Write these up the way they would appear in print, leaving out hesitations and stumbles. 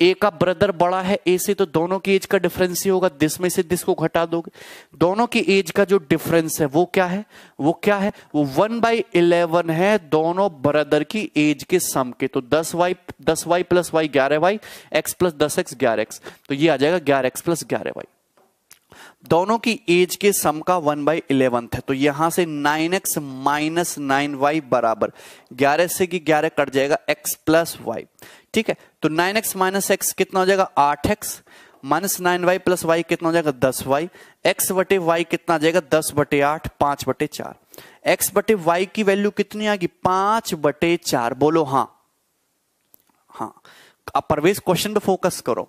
ए का ब्रदर बड़ा है ए से, तो दोनों की एज का डिफरेंस ही होगा, दिस में से दिस को घटा दोगे, दोनों की एज का जो डिफरेंस है वो क्या है, वो क्या है, वो 1/11 है दोनों ब्रदर की एज के सम के। तो 10y plus y 11y, x plus 10x 11x, तो ये आ जाएगा 11x प्लस 11y। दोनों की एज के सम का 1/11 है, तो यहां से 9x माइनस 9y बराबर 11 से की 11 कट जाएगा x प्लस वाई। ठीक है, तो 9x माइनस x कितना हो जाएगा 8x, minus 9y plus y कितना हो जाएगा 10y, x बटे y कितना आ जाएगा 10/8 5/4। x बटे y की वैल्यू कितनी आएगी 5/4। बोलो हाँ। हाँ, अब परवेश क्वेश्चन पे फोकस करो,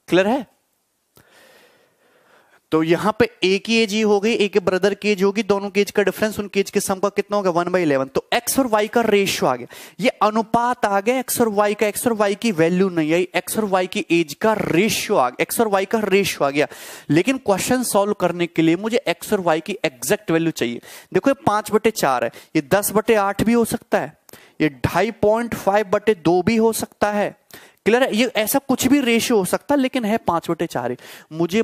क्लियर है। तो यहां पे ए की एज ही हो गई, ए के ब्रदर की एज होगी, दोनों की एज का डिफरेंस उनकी एज के सम का कितना होगा 1/11। तो एक्स और वाई का रेशियो आ गया, ये अनुपात आ गया एक्स और वाई का, एक्स और वाई की वैल्यू नहीं आई, एक्स और वाई की एज का रेशियो आ गया, एक्स और वाई का रेशियो आ गया। लेकिन क्वेश्चन सॉल्व करने के लिए मुझे एक्स और वाई की एग्जैक्ट वैल्यू चाहिए। देखो ये 5/4 है, ये 10/8 भी हो सकता है, ये 2.5/2 भी हो सकता है, क्लियर है। ये ऐसा कुछ भी रेशियो हो सकता है, लेकिन है 5/4। मुझे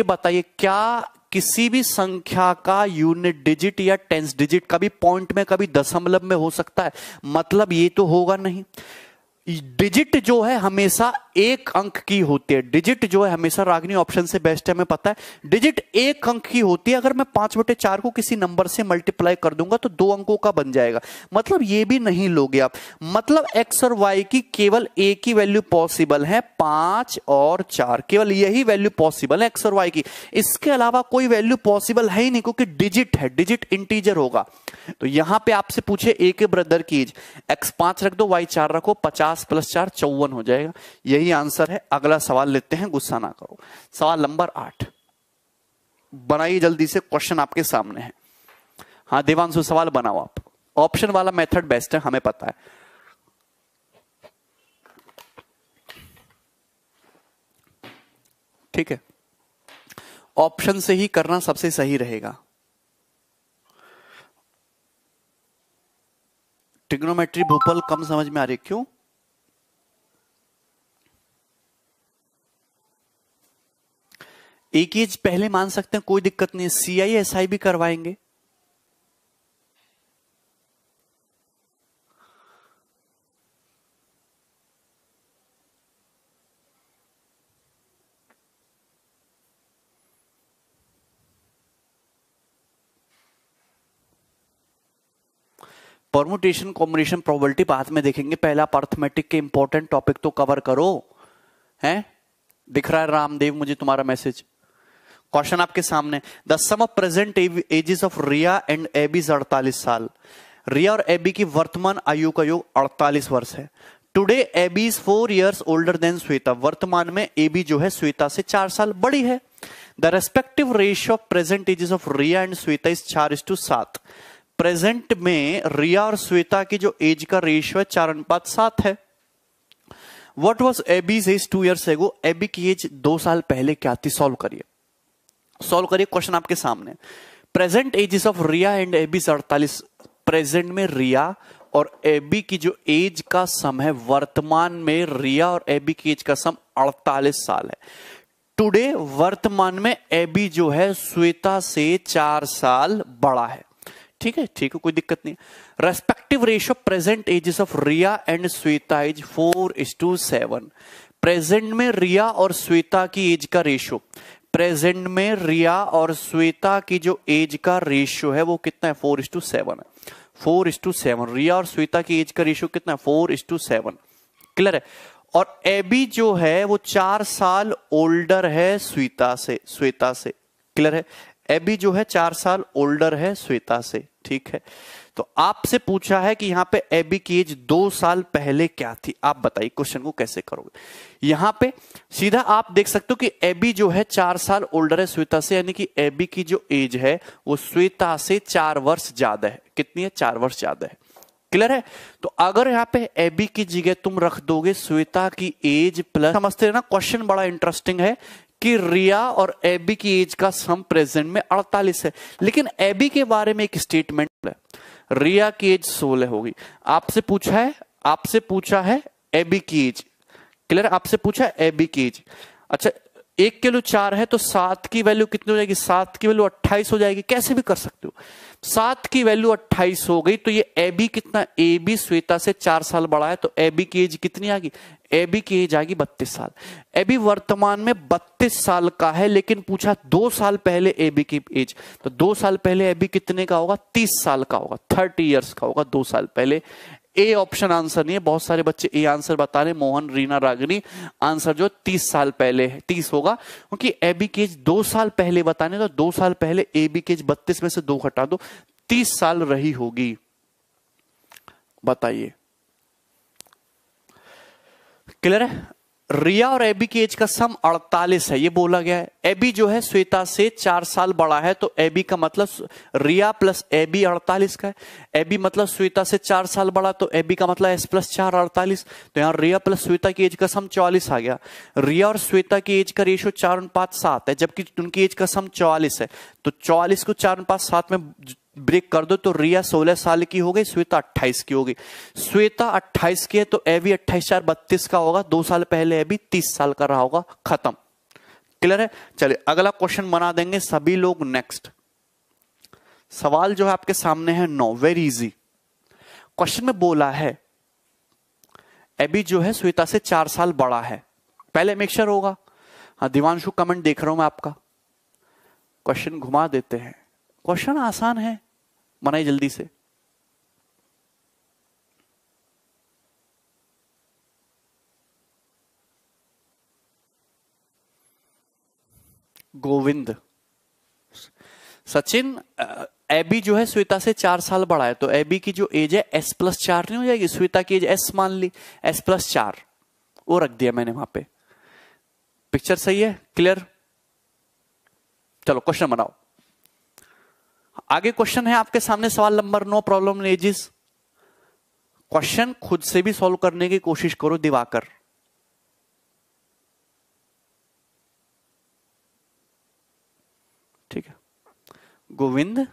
बताइए क्या किसी भी संख्या का यूनिट डिजिट या टेंस डिजिट कभी पॉइंट में कभी दशमलव में हो सकता है? मतलब ये तो होगा नहीं। डिजिट जो है हमेशा एक अंक की होती है, डिजिट जो है हमेशा, रागिनी ऑप्शन से बेस्ट है हमें पता है, डिजिट एक अंक की होती है। अगर मैं 5/4 को किसी नंबर से मल्टीप्लाई कर दूंगा तो 2 अंकों का बन जाएगा। मतलब ये भी नहीं लोगे आप, मतलब एक्स और वाई की केवल एक ही वैल्यू पॉसिबल है 5 और 4, केवल यही वैल्यू पॉसिबल है एक्स और वाई की, इसके अलावा कोई वैल्यू पॉसिबल है ही नहीं, क्योंकि डिजिट है, डिजिट इंटीजर होगा। तो यहां पे आपसे पूछे ए के ब्रदर की एज, एक्स 5 रख दो, वाई 4 रखो, 50 + 4 54 हो जाएगा, यही आंसर है। अगला सवाल लेते हैं, गुस्सा ना करो। सवाल नंबर 8 बनाइए जल्दी से, क्वेश्चन आपके सामने है। हाँ देवांशु सवाल बनाओ आप, ऑप्शन वाला मेथड बेस्ट है हमें पता है। ठीक है, ऑप्शन से ही करना सबसे सही रहेगा। ट्रिग्नोमेट्री भूपल कम समझ में आ रही, क्यों? एक एज पहले मान सकते हैं, कोई दिक्कत नहीं है, CISI भी करवाएंगे। परमुटेशन कॉम्बिनेशन प्रोबेबिलिटी बाद में देखेंगे, पहला आप अर्थमेटिक के इंपॉर्टेंट टॉपिक तो कवर करो। हैं, दिख रहा है रामदेव मुझे तुम्हारा मैसेज। क्वेश्चन आपके सामने, the sum of present ages of Riya and Abby 48 साल। रिया और एबी की वर्तमान आयु का योग 48 वर्ष है। Today Abby is 4 years older than Shweta. वर्तमान में एबी जो है श्वेता से 4 साल बड़ी है। The respective ratio of present ages of Riya and Shweta is 4:7। Present में रिया और श्वेता की जो एज का रेशियो है 4:7 है। What was Abby's age 2 years ago। Abby की एज 2 साल पहले क्या थी? सॉल्व करिए, सॉल्व करिए, क्वेश्चन आपके सामने। Present ages of Riya and Abby 48। Present में रिया और एबी की जो एज का सम है, वर्तमान में रिया और एबी की एज का सम 48 साल है। टुडे वर्तमान में एबी जो है श्वेता से 4 साल बड़ा है। ठीक है, ठीक है, कोई दिक्कत नहीं। Respective ratio present ages of Riya and Shweta is 4:7। Present में रिया और श्वेता की एज का रेशियो, प्रेजेंट में रिया और श्वेता की जो एज का रेशियो है वो कितना है? 4:7 है। 4:7 रिया और श्वेता की एज का रेशियो कितना है? 4:7। क्लियर है। और एबी जो है वो 4 साल ओल्डर है श्वेता से। क्लियर है, एबी जो है 4 साल ओल्डर है श्वेता से। ठीक है, तो आपसे पूछा है कि यहां पे एबी की एज 2 साल पहले क्या थी। आप बताइए क्वेश्चन को कैसे करोगे। यहां पे सीधा आप देख सकते हो कि एबी जो है 4 साल ओल्डर है श्वेता से, यानी कि एबी की जो एज है वो श्वेता से 4 वर्ष ज्यादा है। कितनी है? 4 वर्ष ज्यादा है। क्लियर है। तो अगर यहाँ पे एबी की जगह तुम रख दोगे श्वेता की एज प्लस, समझते हैं ना, क्वेश्चन बड़ा इंटरेस्टिंग है कि रिया और एबी की एज का सम प्रेजेंट में 48 है, लेकिन एबी के बारे में एक स्टेटमेंट है, रिया की एज 16 होगी। आपसे पूछा है एबी की एज क्लियर? आपसे पूछा ए बी की एज। अच्छा 1 किलो 4 है तो 7 की वैल्यू कितनी हो जाएगी? 7 की वैल्यू 28 हो जाएगी। कैसे भी कर सकते हो। 7 की वैल्यू 28 हो गई तो ये ए बी कितना, ए बी श्वेता से 4 साल बड़ा है तो ए बी की एज कितनी आ गई? ए बी की एज आ गई 32 साल। ए बी वर्तमान में 32 साल का है, लेकिन पूछा 2 साल पहले ए बी की एज, तो 2 साल पहले ए बी कितने का होगा? 30 साल का होगा, 30 इयर्स का होगा 2 साल पहले। ए ऑप्शन आंसर नहीं है। बहुत सारे बच्चे ए आंसर बता रहे, मोहन, रीना, रागिनी, आंसर जो 30 साल पहले है, 30 होगा, क्योंकि ए बी की एज 2 साल पहले बताने, तो 2 साल पहले ए बी की एज 32 में से 2 घटा दो, 30 साल रही होगी। बताइए, क्लियर है? रिया और एबी की एज का सम 48 है, ये बोला गया है। एबी जो है श्वेता से 4 साल बड़ा है, तो एबी का मतलब रिया प्लस एबी 48 का है। एबी मतलब श्वेता से 4 साल बड़ा, तो एबी का मतलब एस प्लस 4 48। तो यहां रिया प्लस श्वेता की एज का सम 44 आ गया। रिया और श्वेता की एज का रेशियो 4:7 है, जबकि उनकी एज का सम 44 है। तो 44 को 4:7 में ब्रेक कर दो तो रिया 16 साल की हो गई, श्वेता 28 की हो गई। श्वेता 28 की है तो एबी 28 4 32 का होगा। 2 साल पहले एबी 30 साल का रहा होगा। खत्म। क्लियर है? चलिए अगला क्वेश्चन बना देंगे सभी लोग। नेक्स्ट सवाल जो है आपके सामने है 9, वेरी इजी। क्वेश्चन में बोला है एबी जो है श्वेता से 4 साल बड़ा है। पहले मिक्सचर होगा। हाँ दिवांशु कमेंट देख रहा हूं मैं आपका। क्वेश्चन घुमा देते हैं। क्वेश्चन आसान है, बनाइए जल्दी से। गोविंद, सचिन, एबी जो है श्वेता से 4 साल बड़ा है, तो एबी की जो एज है एस प्लस 4 नहीं हो जाएगी? श्वेता की एज एस मान ली, एस प्लस 4 वो रख दिया मैंने वहां पे। पिक्चर सही है? क्लियर? चलो क्वेश्चन बनाओ। आगे क्वेश्चन है आपके सामने, सवाल नंबर 9, प्रॉब्लम एजिस। क्वेश्चन खुद से भी सॉल्व करने की कोशिश करो दिवाकर। ठीक है गोविंद,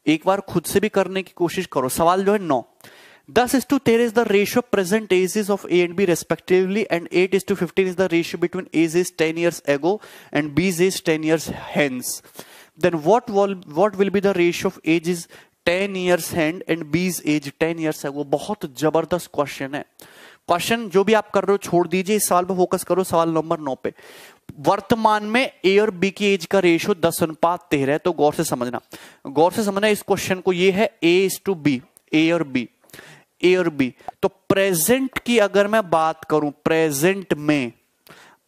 एक बार खुद से भी करने की कोशिश करो। सवाल जो है 9, 10:13 is the ratio of present ages of A and B respectively, and 8:15 is the ratio between A's age 10 years ago and B's age 10 years hence. Then what will be the ratio of ages 10 years hence and B's age 10 years ago? बहुत जबरदस्त question है। Question जो भी आप कर रहे हो छोड़ दीजिए, इस सवाल पे फोकस करो। सवाल नंबर 9 पे, वर्तमान में ए और बी की एज का रेशियो 10:13 है। तो गौर से समझना, गौर से समझना इस क्वेश्चन को। ये है A:B, ए और बी, ए और बी। तो प्रेजेंट की अगर मैं बात करूं, प्रेजेंट में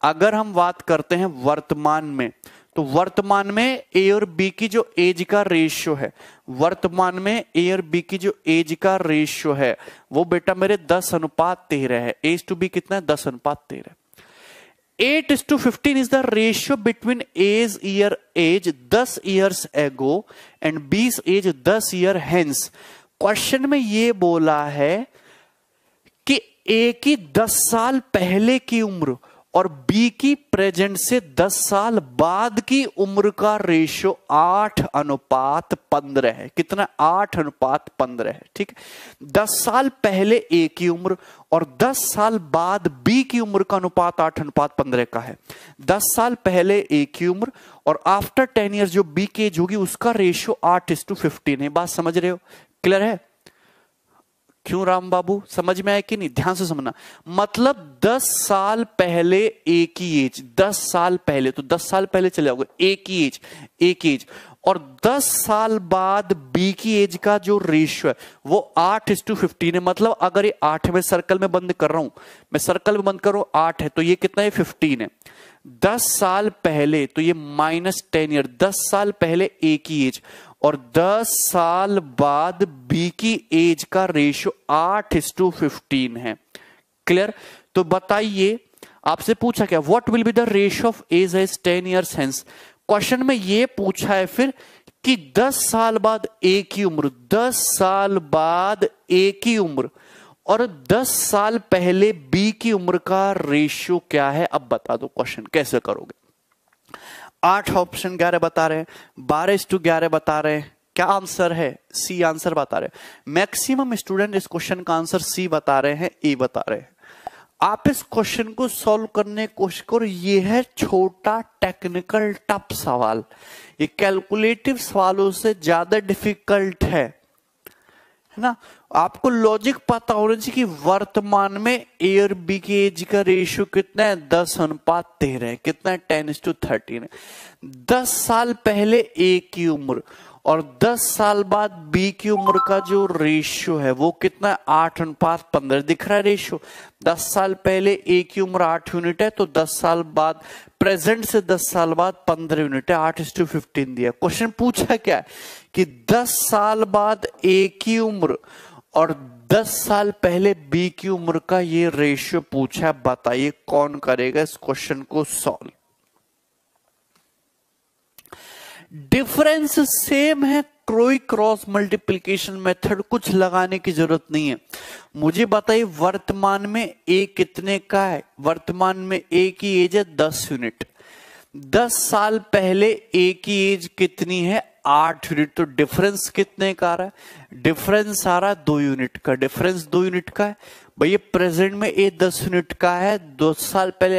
अगर हम बात करते हैं वर्तमान में, तो वर्तमान में ए और बी की जो एज का रेशियो है, वर्तमान में ए और बी की जो एज का रेशियो है वो बेटा मेरे 10:13 है। एज टू बी कितना है? 10:13। 8:15 is the ratio between A's year age 10 years ago and B's age 10 year hence. Question में ये बोला है कि ए की 10 साल पहले की उम्र और बी की प्रेजेंट से 10 साल बाद की उम्र का रेशियो 8:15 है। कितना? 8:15 है। ठीक है, 10 साल पहले ए की उम्र और 10 साल बाद बी की उम्र का अनुपात 8:15 का है। 10 साल पहले ए की उम्र और आफ्टर 10 ईयर जो बी की एज होगी उसका रेशियो 8:15 है। बात समझ रहे हो? क्लियर है? क्यों राम बाबू, समझ में आया कि नहीं? ध्यान से समझना। मतलब 10 साल पहले ए की एज, 10 साल पहले, तो 10 साल पहले चले जाओगे ए की एज, ए की एज, और 10 साल बाद बी की एज का जो रेशियो है वो 8:15 है। मतलब अगर ये 8 में सर्कल में बंद कर रहा हूं, मैं सर्कल में बंद कर रहा हूं 8 है, तो ये कितना है? 15 है। 10 साल पहले तो ये -10 ईयर, 10 साल पहले ए की एज और 10 साल बाद बी की एज का रेशियो 8:15 है। क्लियर? तो बताइए, आपसे पूछा क्या, what will be the ratio of age age 10 years hence. Question में ये पूछा है फिर कि 10 साल बाद ए की उम्र, 10 साल बाद ए की उम्र और 10 साल पहले बी की उम्र का रेशियो क्या है। अब बता दो क्वेश्चन कैसे करोगे। 8 ऑप्शन 11 बता रहे हैं, 12:11 बता रहे हैं, क्या आंसर है? सी आंसर बता रहे हैं। मैक्सिमम स्टूडेंट इस क्वेश्चन का आंसर सी बता रहे हैं, ए बता रहे हैं। आप इस क्वेश्चन को सॉल्व करने की कोशिश करो। ये है छोटा टेक्निकल टफ सवाल, ये कैलकुलेटिव सवालों से ज्यादा डिफिकल्ट है ना। आपको लॉजिक पता होना चाहिए कि वर्तमान में ए और बी की एज का रेशियो कितना है, 10:13 है। कितना है? 10:13 है। 10 साल पहले ए की उम्र और 10 साल बाद बी की उम्र का जो रेशियो है वो कितना है? 8:15 दिख रहा है रेशियो। 10 साल पहले ए की उम्र 8 यूनिट है, तो 10 साल बाद प्रेजेंट से 10 साल बाद 15 यूनिट है। 8:15 दिया। क्वेश्चन पूछा क्या है कि 10 साल बाद ए की उम्र और 10 साल पहले बी की उम्र का ये रेशियो पूछा है। बताइए कौन करेगा इस क्वेश्चन को सॉल्व? डिफरेंस सेम है, क्रोई क्रॉस मल्टीप्लिकेशन मेथड, कुछ लगाने की जरूरत नहीं है। मुझे बताइए वर्तमान में ए कितने का है? वर्तमान में ए की एज है 10 यूनिट। 10 साल पहले ए की एज कितनी है? 8 यूनिट। तो डिफरेंस कितने का आ रहा है? डिफरेंस आ रहा है 2 यूनिट का। डिफरेंस 2 यूनिट का है भैया। प्रेजेंट में ए 10 यूनिट का है, 10 साल पहले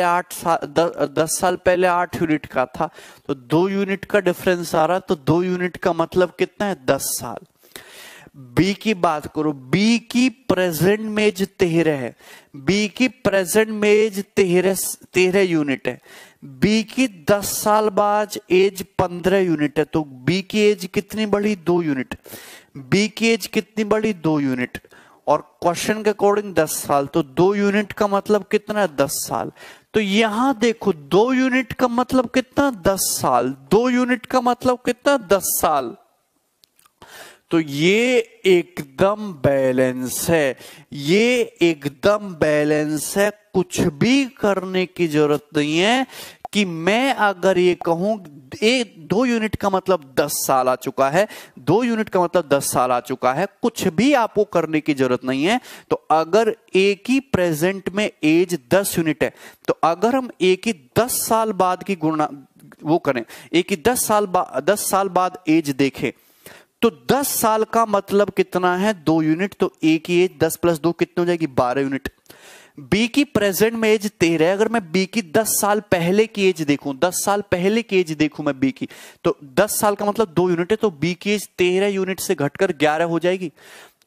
8 यूनिट का था, तो 2 यूनिट का डिफरेंस आ रहा है। तो 2 यूनिट का मतलब कितना है? 10 साल। बी की बात करो, बी की प्रेजेंट में एज 13 है। बी की प्रेजेंट में एज 13 यूनिट है। बी की 10 साल बाद एज 15 यूनिट है। तो बी की एज कितनी बढ़ी? 2 यूनिट। बी की एज कितनी बढ़ी? 2 यूनिट। और क्वेश्चन के अकॉर्डिंग 10 साल, तो 2 यूनिट का मतलब कितना? 10 साल। तो यहां देखो 2 यूनिट का मतलब कितना? 10 साल। 2 यूनिट का मतलब कितना? 10 साल। तो ये एकदम बैलेंस है, ये एकदम बैलेंस है। कुछ भी करने की जरूरत नहीं है कि मैं अगर ये कहूं 2 यूनिट का मतलब 10 साल आ चुका है, 2 यूनिट का मतलब 10 साल आ चुका है, कुछ भी आपको करने की जरूरत नहीं है। तो अगर ए की प्रेजेंट में एज 10 यूनिट है, तो अगर हम ए की 10 साल बाद की गुणा वो करें, ए की 10 साल बाद एज देखें, तो 10 साल का मतलब कितना है? 2 यूनिट। तो ए की एज 10 + 2 कितनी हो जाएगी? 12 यूनिट। बी की प्रेजेंट में एज 13 है। अगर मैं बी की 10 साल पहले की एज देखूं, 10 साल पहले की एज देखूं मैं बी की, तो 10 साल का मतलब 2 यूनिट है। तो बी की एज 13 यूनिट से घटकर 11 हो जाएगी।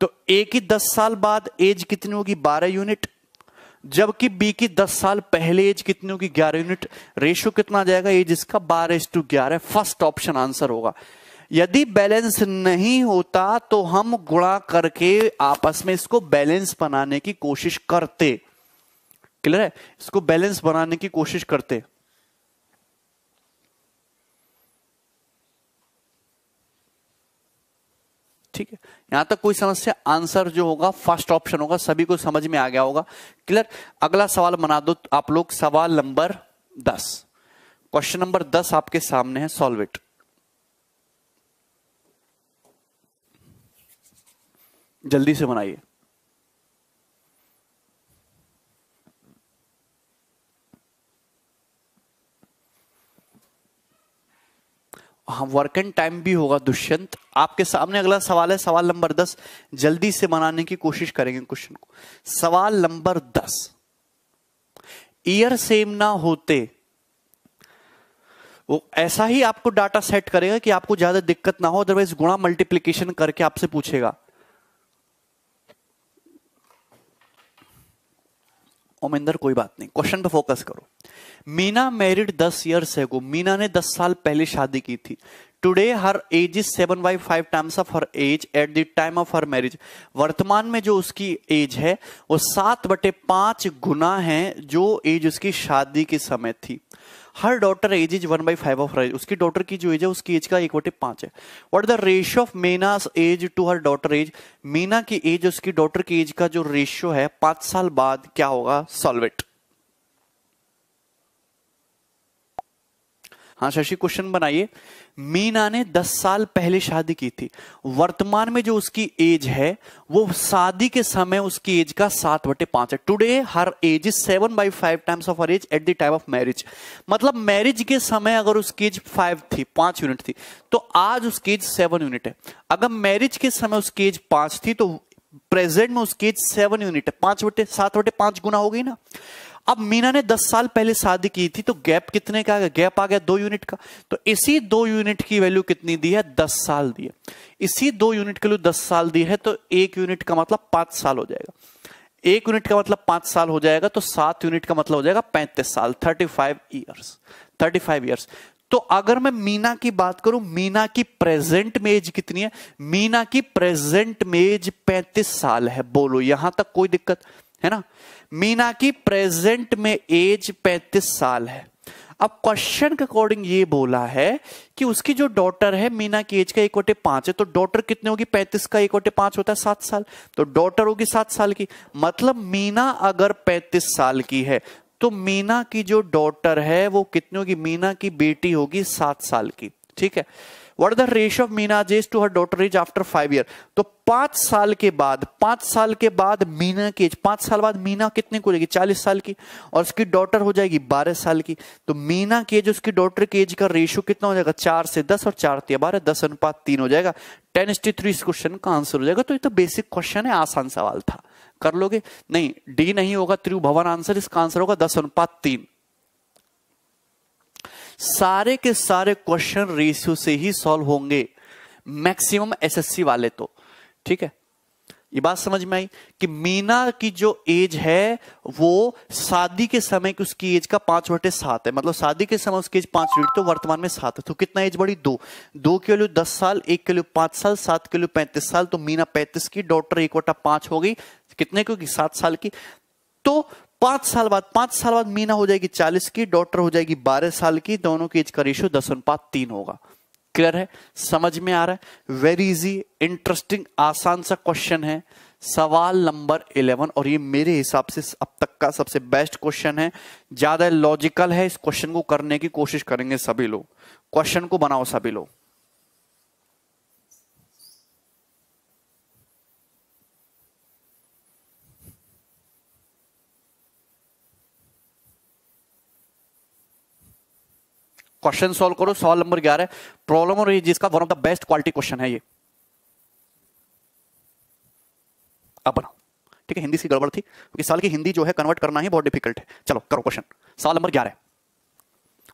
तो ए की 10 साल बाद एज कितनी होगी? 12 यूनिट। जबकि बी की 10 साल पहले एज कितनी होगी? 11 यूनिट। रेशियो कितना आ जाएगा एज इसका? 12:11। फर्स्ट ऑप्शन आंसर होगा। यदि बैलेंस नहीं होता तो हम गुणा करके आपस में इसको बैलेंस बनाने की कोशिश करते। क्लियर है? इसको बैलेंस बनाने की कोशिश करते। ठीक है, यहां तक कोई समस्या? आंसर जो होगा फर्स्ट ऑप्शन होगा। सभी को समझ में आ गया होगा। क्लियर? अगला सवाल बना दो आप लोग। सवाल नंबर 10, क्वेश्चन नंबर 10 आपके सामने है। Solve it. जल्दी से बनाइए। हाँ, वर्क एंड टाइम भी होगा। दुष्यंत आपके सामने अगला सवाल है, सवाल नंबर 10। जल्दी से बनाने की कोशिश करेंगे क्वेश्चन को। सवाल नंबर 10, ईयर सेम ना होते, वो ऐसा ही आपको डाटा सेट करेगा कि आपको ज्यादा दिक्कत ना हो, अदरवाइज गुणा मल्टीप्लीकेशन करके आपसे पूछेगा। ओमिंदर कोई बात नहीं, क्वेश्चन पे फोकस करो। Meena married 10 years ago. Meena ने 10 साल पहले शादी की थी। Today her age is 7/5 times of her age at the time of her marriage. वर्तमान में जो उसकी एज है वो 7/5 गुना है जो एज उसकी शादी के समय थी। Her daughter age is 1/5 of her age. उसकी डॉटर की जो एज है उसकी एज का 1/5 है। What the ratio of Meena's age to her daughter age. Meena की एज उसकी डॉटर की एज का जो रेशियो है 5 साल बाद क्या होगा? Solve it. हाँ शशि क्वेश्चन बनाइए। मीना ने 10 साल पहले शादी की थी, वर्तमान में जो उसकी एज है वो शादी के समय उसकी एज का 7/5 है। Today her age is 7/5 times of her age at the time of marriage. मतलब मैरिज के समय अगर उसकी एज 5 यूनिट थी तो आज उसकी एज 7 यूनिट है। अगर मैरिज के समय उसकी एज 5 थी तो प्रेजेंट में उसकी एज 7 यूनिट है। 7/5 गुना हो गई ना। अब मीना ने 10 साल पहले शादी की थी तो गैप कितने का आ गया? गैप आ गया 2 यूनिट का। तो इसी 2 यूनिट की वैल्यू कितनी दी है? 10 साल दी है। इसी 2 यूनिट के लिए 10 साल दी है तो 1 यूनिट का मतलब 5 साल हो जाएगा। 1 यूनिट का मतलब 5 साल हो जाएगा तो 7 यूनिट का मतलब हो जाएगा 35 साल, 35 ईयर्स। 35 ईयर्स। तो अगर मैं मीना की बात करूं, मीना की प्रेजेंट में एज कितनी है? मीना की प्रेजेंट में एज 35 साल है। बोलो यहां तक कोई दिक्कत है ना? मीना की प्रेजेंट में एज 35 साल है। अब क्वेश्चन के अकॉर्डिंग ये बोला है कि उसकी जो डॉटर है मीना की एज का 1/5 है, तो डॉटर कितने होगी? 35 का 1/5 होता है 7 साल, तो डॉटर होगी 7 साल की। मतलब मीना अगर 35 साल की है तो मीना की जो डॉटर है वो कितनी होगी? मीना की बेटी होगी 7 साल की। ठीक है। What is the ratio of Mina's age to her daughter age after 5 years? तो 5 साल के बाद मीना की एज, 5 साल बाद मीना कितने को जाएगी? 40 साल की, और उसकी डॉटर हो जाएगी 12 साल की। तो मीना की एज उसकी डॉटर की एज का रेशियो कितना हो जाएगा? 4 से 10 और 4 से 12, 10:3 हो जाएगा। 10:3 इस क्वेश्चन का आंसर हो जाएगा। तो ये तो बेसिक क्वेश्चन है, आसान सवाल था, कर लोगे। नहीं, डी नहीं होगा, त्रिभुवन आंसर, इसका आंसर होगा 10:3। सारे के सारे क्वेश्चन रेशियो से ही सॉल्व होंगे, मैक्सिमम एसएससी वाले तो। ठीक है, ये बात समझ में आई कि मीना की जो एज है वो शादी के समय की उसकी एज का 5/7 है। मतलब शादी के समय उसकी एज 5 यूनिट, तो वर्तमान में 7 है। तो कितना एज बढ़ी? 2 के लिए 10 साल, 1 के लिए 5 साल, 7 के लिए 35 साल। तो मीना 35 की, डॉटर 1/5 हो गई, कितने की? 7 साल की। तो 5 साल बाद मीना हो जाएगी 40 की, डॉटर हो जाएगी 12 साल की। दोनों की एज का रेशियो 10:3 होगा। क्लियर है? समझ में आ रहा है? वेरी इजी, इंटरेस्टिंग, आसान सा क्वेश्चन है। सवाल नंबर 11, और ये मेरे हिसाब से अब तक का सबसे बेस्ट क्वेश्चन है। ज्यादा लॉजिकल है, इस क्वेश्चन को करने की कोशिश करेंगे सभी लोग। क्वेश्चन को बनाओ सभी लोग। क्वेश्चन सॉल्व करो। सवाल नंबर 11 प्रॉब्लम और जिसका one of the best quality question है ये। अब बनाओ। ठीक है, हिंदी से गड़बड़ थी क्योंकि साल की हिंदी जो है कन्वर्ट करना ही बहुत डिफिकल्ट है। चलो करो क्वेश्चन। सवाल नंबर 11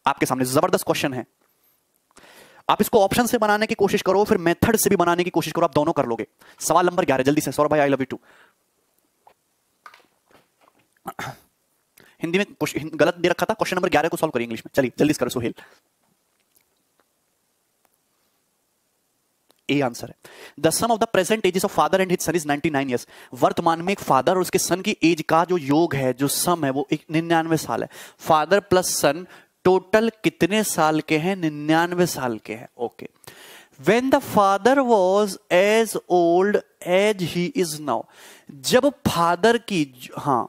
आपके सामने, जबरदस्त क्वेश्चन है। आप इसको ऑप्शन से बनाने की कोशिश करो, फिर मेथड से भी बनाने की कोशिश करो, आप दोनों कर लोगे। सवाल नंबर 11 जल्दी से। सौरभ भाई, I love you too. Hindi में गलत दे रखा था, क्वेश्चन नंबर 11 को सॉल्व करिए इंग्लिश में। चलिए जल्दी से करो सुहेल। ए आंसर है। The sum of the present ages of father and his son is 99 years. वर्तमान में एक फादर और उसके सन की एज का जो योग है, जो सम है, वो 99 साल है। फादर प्लस सन टोटल कितने साल के हैं? 99 साल के हैं। Okay. When the father was as old as he is now, जब फादर की, हाँ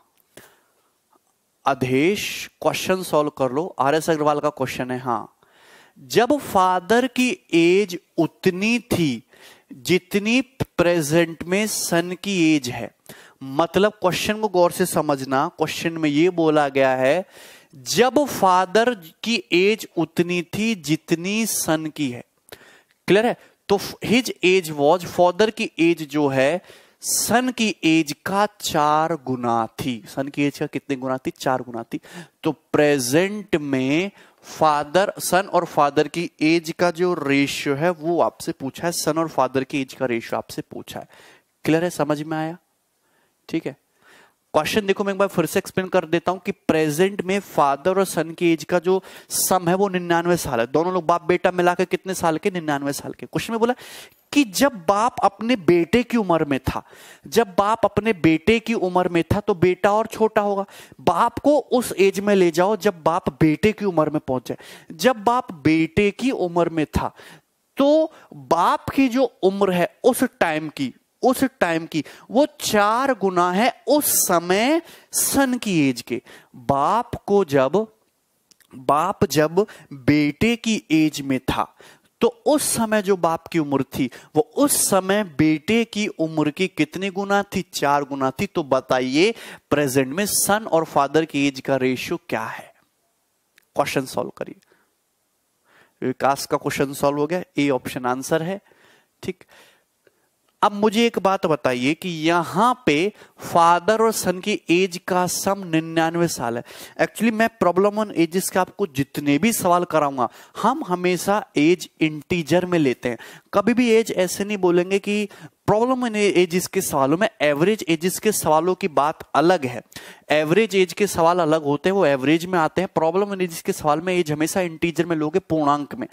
अधेश क्वेश्चन सॉल्व कर लो, आर.एस. अग्रवाल का क्वेश्चन है। हाँ, जब फादर की एज उतनी थी जितनी प्रेजेंट में सन की एज है। मतलब क्वेश्चन को गौर से समझना, क्वेश्चन में यह बोला गया है जब फादर की एज उतनी थी जितनी सन की है। क्लियर है? तो हिज एज वॉज, फादर की एज जो है सन की एज का 4 गुना थी। सन की एज का कितने गुना थी? 4 गुना थी। तो प्रेजेंट में फादर, सन और फादर की एज का जो रेशियो है वो आपसे पूछा है। सन और फादर की एज का रेशियो आपसे पूछा है। क्लियर है? समझ में आया? ठीक है। क्वेश्चन देखो, मैं एक बार फिर से एक्सप्लेन कर देता हूं कि प्रेजेंट में फादर और सन की एज का जो सम है वो 99 साल है। दोनों लोग बाप बेटा मिलाकर कितने साल के? 99 साल के। क्वेश्चन में बोला कि जब बाप अपने बेटे की उम्र में था, जब बाप अपने बेटे की उम्र में था तो बेटा और छोटा होगा। बाप को उस एज में ले जाओ जब बाप बेटे की उम्र में पहुंच जाए। जब बाप बेटे की उम्र में था तो बाप की जो उम्र है उस टाइम की वो 4 गुना है उस समय सन की एज के। बाप को जब बाप जब बेटे की एज में था तो उस समय जो बाप की उम्र थी वो उस समय बेटे की उम्र की कितनी गुना थी? 4 गुना थी। तो बताइए प्रेजेंट में सन और फादर की एज का रेशियो क्या है? क्वेश्चन सॉल्व करिए। विकास का क्वेश्चन सॉल्व हो गया, ए ऑप्शन आंसर है। ठीक, अब मुझे एक बात बताइए कि यहां पे फादर और सन की एज का सम 99 साल है। एक्चुअली मैं प्रॉब्लम ऑन एजेस के आपको जितने भी सवाल कराऊंगा हम हमेशा एज इंटीजर में लेते हैं, कभी भी एज ऐसे नहीं बोलेंगे कि प्रॉब्लम इन एजेस के सवालों में एवरेज एजेस के सवालों की बात अलग है। एवरेज एज के सवाल अलग होते हैं, वो एवरेज में आते हैं। प्रॉब्लम इन एजेस के सवाल में एज हमेशा इंटीजर में लोगे, पूर्णांक में।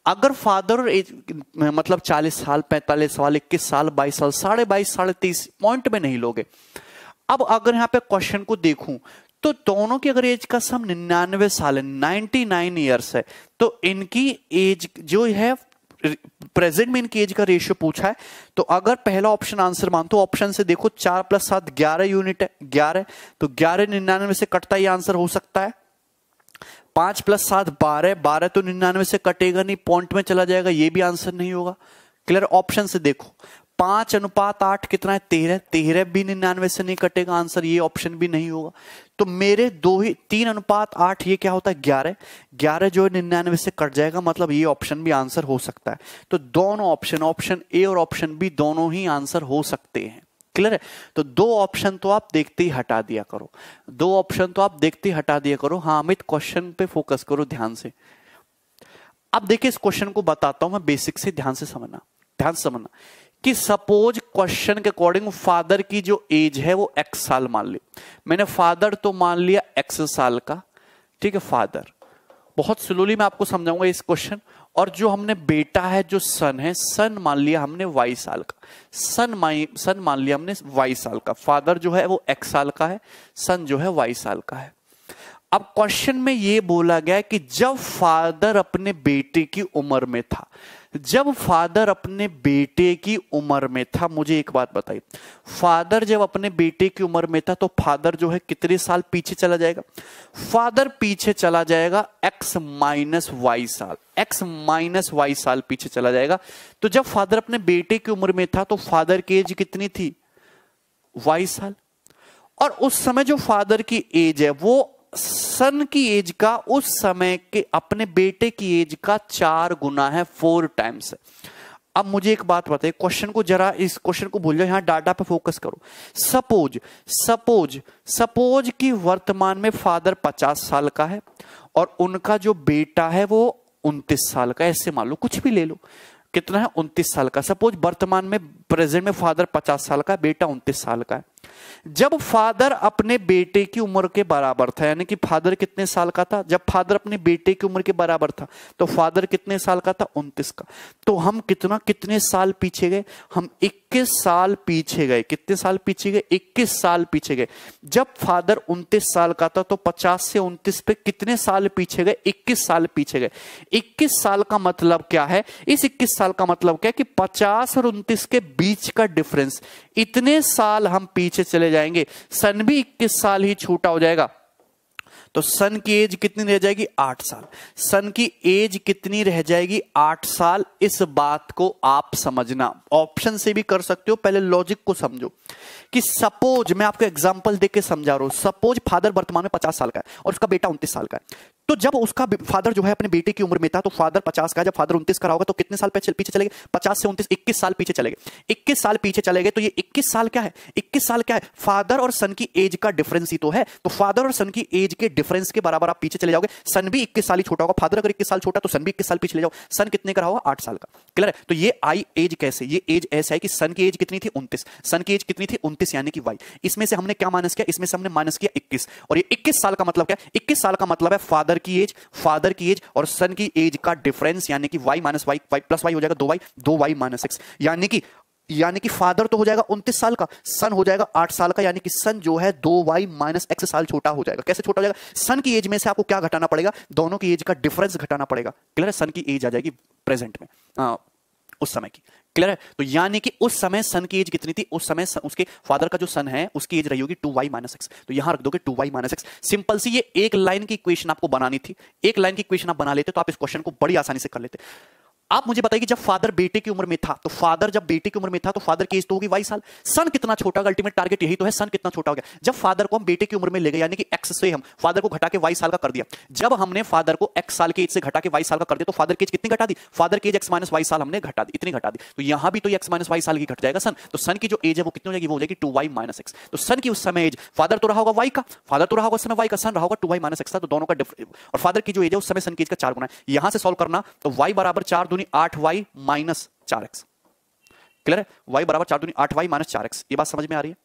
अगर फादर और एज मतलब 40 साल, 45 साल, 21 साल, 22 साल, 22.5, 23.5 पॉइंट में नहीं लोगे। अब अगर यहां पे क्वेश्चन को देखूं तो दोनों की अगर एज का सम 99 साल है, 99 ईयर्स है, तो इनकी एज जो है प्रेजेंट में इनकी एज का रेशियो पूछा है। तो अगर पहला ऑप्शन आंसर मानते हो, ऑप्शन से देखो 4 + 7 11 यूनिट है, 11, तो 11 99 से कटता ही आंसर हो सकता है। 5 + 7 12, 12 तो 99 से कटेगा नहीं, पॉइंट में चला जाएगा, ये भी आंसर नहीं होगा। क्लियर? ऑप्शन से देखो 5:8 कितना है? 13, 13 भी 99 से नहीं कटेगा, आंसर ये ऑप्शन भी नहीं होगा। तो मेरे 3:8 ये क्या होता है? 11, 11 जो है 99 से कट जाएगा, मतलब ये ऑप्शन भी आंसर हो सकता है। तो दोनों ऑप्शन ए और ऑप्शन बी दोनों ही आंसर हो सकते हैं। क्लियर है? तो 2 ऑप्शन तो आप देखते ही हटा दिया करो, 2 ऑप्शन तो आप देखते ही हटा दिया करो। हाँ अमित, क्वेश्चन पे फोकस करो ध्यान से। अब देखिए इस क्वेश्चन को बताता हूं मैं बेसिक से, ध्यान से समझना, ध्यान से समझना कि सपोज क्वेश्चन के अकॉर्डिंग फादर की जो एज है वो x साल मान ली। मैंने फादर तो मान लिया x साल का, ठीक है, फादर। बहुत स्लोली मैं आपको समझाऊंगा इस क्वेश्चन। और जो हमने बेटा है, जो सन है, सन मान लिया हमने y साल का, सन मान लिया हमने y साल का। फादर जो है वो x साल का है, सन जो है y साल का है। अब क्वेश्चन में ये बोला गया कि जब फादर अपने बेटे की उम्र में था, जब फादर अपने बेटे की उम्र में था, मुझे एक बात बताइए, फादर जब अपने बेटे की उम्र में था तो फादर जो है कितने साल पीछे चला जाएगा? फादर पीछे चला जाएगा x - y साल, x - y साल पीछे चला जाएगा। तो जब फादर अपने बेटे की उम्र में था तो फादर की एज कितनी थी? y साल। और उस समय जो फादर की एज है वो सन की एज का उस समय के अपने बेटे की एज का 4 गुना है, 4 टाइम्स है। अब मुझे एक बात बताइए, क्वेश्चन को जरा, इस क्वेश्चन को भूल जाओ, यहां डाटा पे फोकस करो। सपोज कि वर्तमान में फादर 50 साल का है और उनका जो बेटा है वो 29 साल का है, ऐसे मान लो, कुछ भी ले लो, कितना है? 29 साल का। सपोज वर्तमान में प्रेजेंट में फादर 50 साल का, बेटा 29 साल का है। जब फादर अपने बेटे की उम्र के बराबर था, यानी कि फादर कितने साल का था जब फादर अपने बेटे की उम्र के बराबर था? तो फादर कितने साल का था? 29 का। तो हम कितने साल पीछे गए? हम 21 साल पीछे गए। कितने साल पीछे गए? 21 साल पीछे गए। जब फादर 29 साल का था तो 50 से 29 पे कितने साल पीछे गए? 21 साल पीछे गए। 21 साल का मतलब क्या है? इस 21 साल का मतलब क्या है कि 50 और 29 के बीच का डिफरेंस, इतने साल हम पीछे चले जाएंगे। सन भी 21 साल ही छोटा हो जाएगा। तो सन की एज कितनी रह जाएगी? 8 साल। सन की एज कितनी रह जाएगी? 8 साल। इस बात को आप समझना, ऑप्शन से भी कर सकते हो, पहले लॉजिक को समझो कि सपोज, मैं आपको एग्जांपल देके समझा रहा हूं, सपोज फादर वर्तमान में 50 साल का है और उसका बेटा 29 साल का है। तो जब उसका फादर जो है अपने बेटे की उम्र में था तो फादर 50 का है, जब फादर 29 का होगा तो कितने साल पीछे चले गए? 50 से 29, 21 साल पीछे चले गए। 21 साल पीछे चले गए तो ये 21 साल क्या है? 21 साल क्या है? फादर और सन की एज का डिफरेंस ही तो है। तो फादर और सन की एज के डिफरेंस के बराबर आप पीछे चले जाओगे। सन भी 21 साल ही छोटा होगा। फादर अगर 21 साल छोटा तो सन भी 21 साल पीछे ले जाओ। सन कितने का होगा? 8 साल का। क्लियर है? तो ये आई एज कैसे? ये एज ऐसा है कि सन की एज कितनी थी? 29। सन की एज कितनी थी? 29, यानी कि वाई। इसमें से हमने क्या माइनस किया? इसमें से हमने माइनस किया 21। और ये 21 साल का मतलब क्या है? 21 साल का मतलब है फादर की एज और सन की एज का डिफरेंस, यानी कि y - y, y + y हो जाएगा 2y, 2y - x, यानी कि फादर तो हो जाएगा 29 साल का, सन हो जाएगा 8 साल का, यानी कि सन जो है 2y - x साल छोटा हो जाएगा। कैसे छोटा हो जाएगा? सन की एज में से आपको क्या घटाना पड़ेगा? दोनों की एज का डिफरेंस घटाना पड़ेगा। क्लियर है? सन की एज आ जाएगी प्रेजेंट में, उस समय की। क्लियर है? तो यानी कि उस समय सन की एज कितनी थी? उस समय उसके फादर का जो सन है उसकी एज रही होगी 2y माइनस एक्स। तो यहां रख दोगे 2y माइनस एक्स। सिंपल सी ये एक लाइन की इक्वेशन आपको बनानी थी। एक लाइन की इक्वेशन आप बना लेते तो आप इस क्वेश्चन को बड़ी आसानी से कर लेते। आप मुझे बताइए कि जब फादर बेटे की उम्र में था, तो फादर जब बेटे की उम्र में था तो फादर की एज तो होगी y साल। सन कितना छोटा होगा? अल्टीमेट टारगेट यही तो है, सन कितना छोटा हो गया। जब फादर को हम बेटे की उम्र में ले गए, यानी कि x से हम फादर को घटा के y साल का कर दिया। जब हमने फादर को x साल की एज से घटा के y साल का कर दिया तो फादर की एज कितनी घटा दी? फादर की एज x माइनस y साल हमने घटा दी, इतनी घटा दी। तो यहां भी तो x माइनस y साल की घट जाएगा सन। तो सन की जो एज है वो कितनी हो जाएगी? वो हो जाएगी 2y माइनस एक्स। तो सन की उस समय एज, फादर तो रहा होगा y का, फादर तो रहा होगा समय y का, सन रहा होगा 2y माइनस एक्स था। तो दोनों का और फादर की जो एज है उस समय सन की एज का 4 गुना है। यहां से सॉल्व करना तो y बराबर 4 दूनी 8y माइनस 4x। क्लियर है? y बराबर 4 दूनी 8y माइनस 4x। ये बात समझ में आ रही है?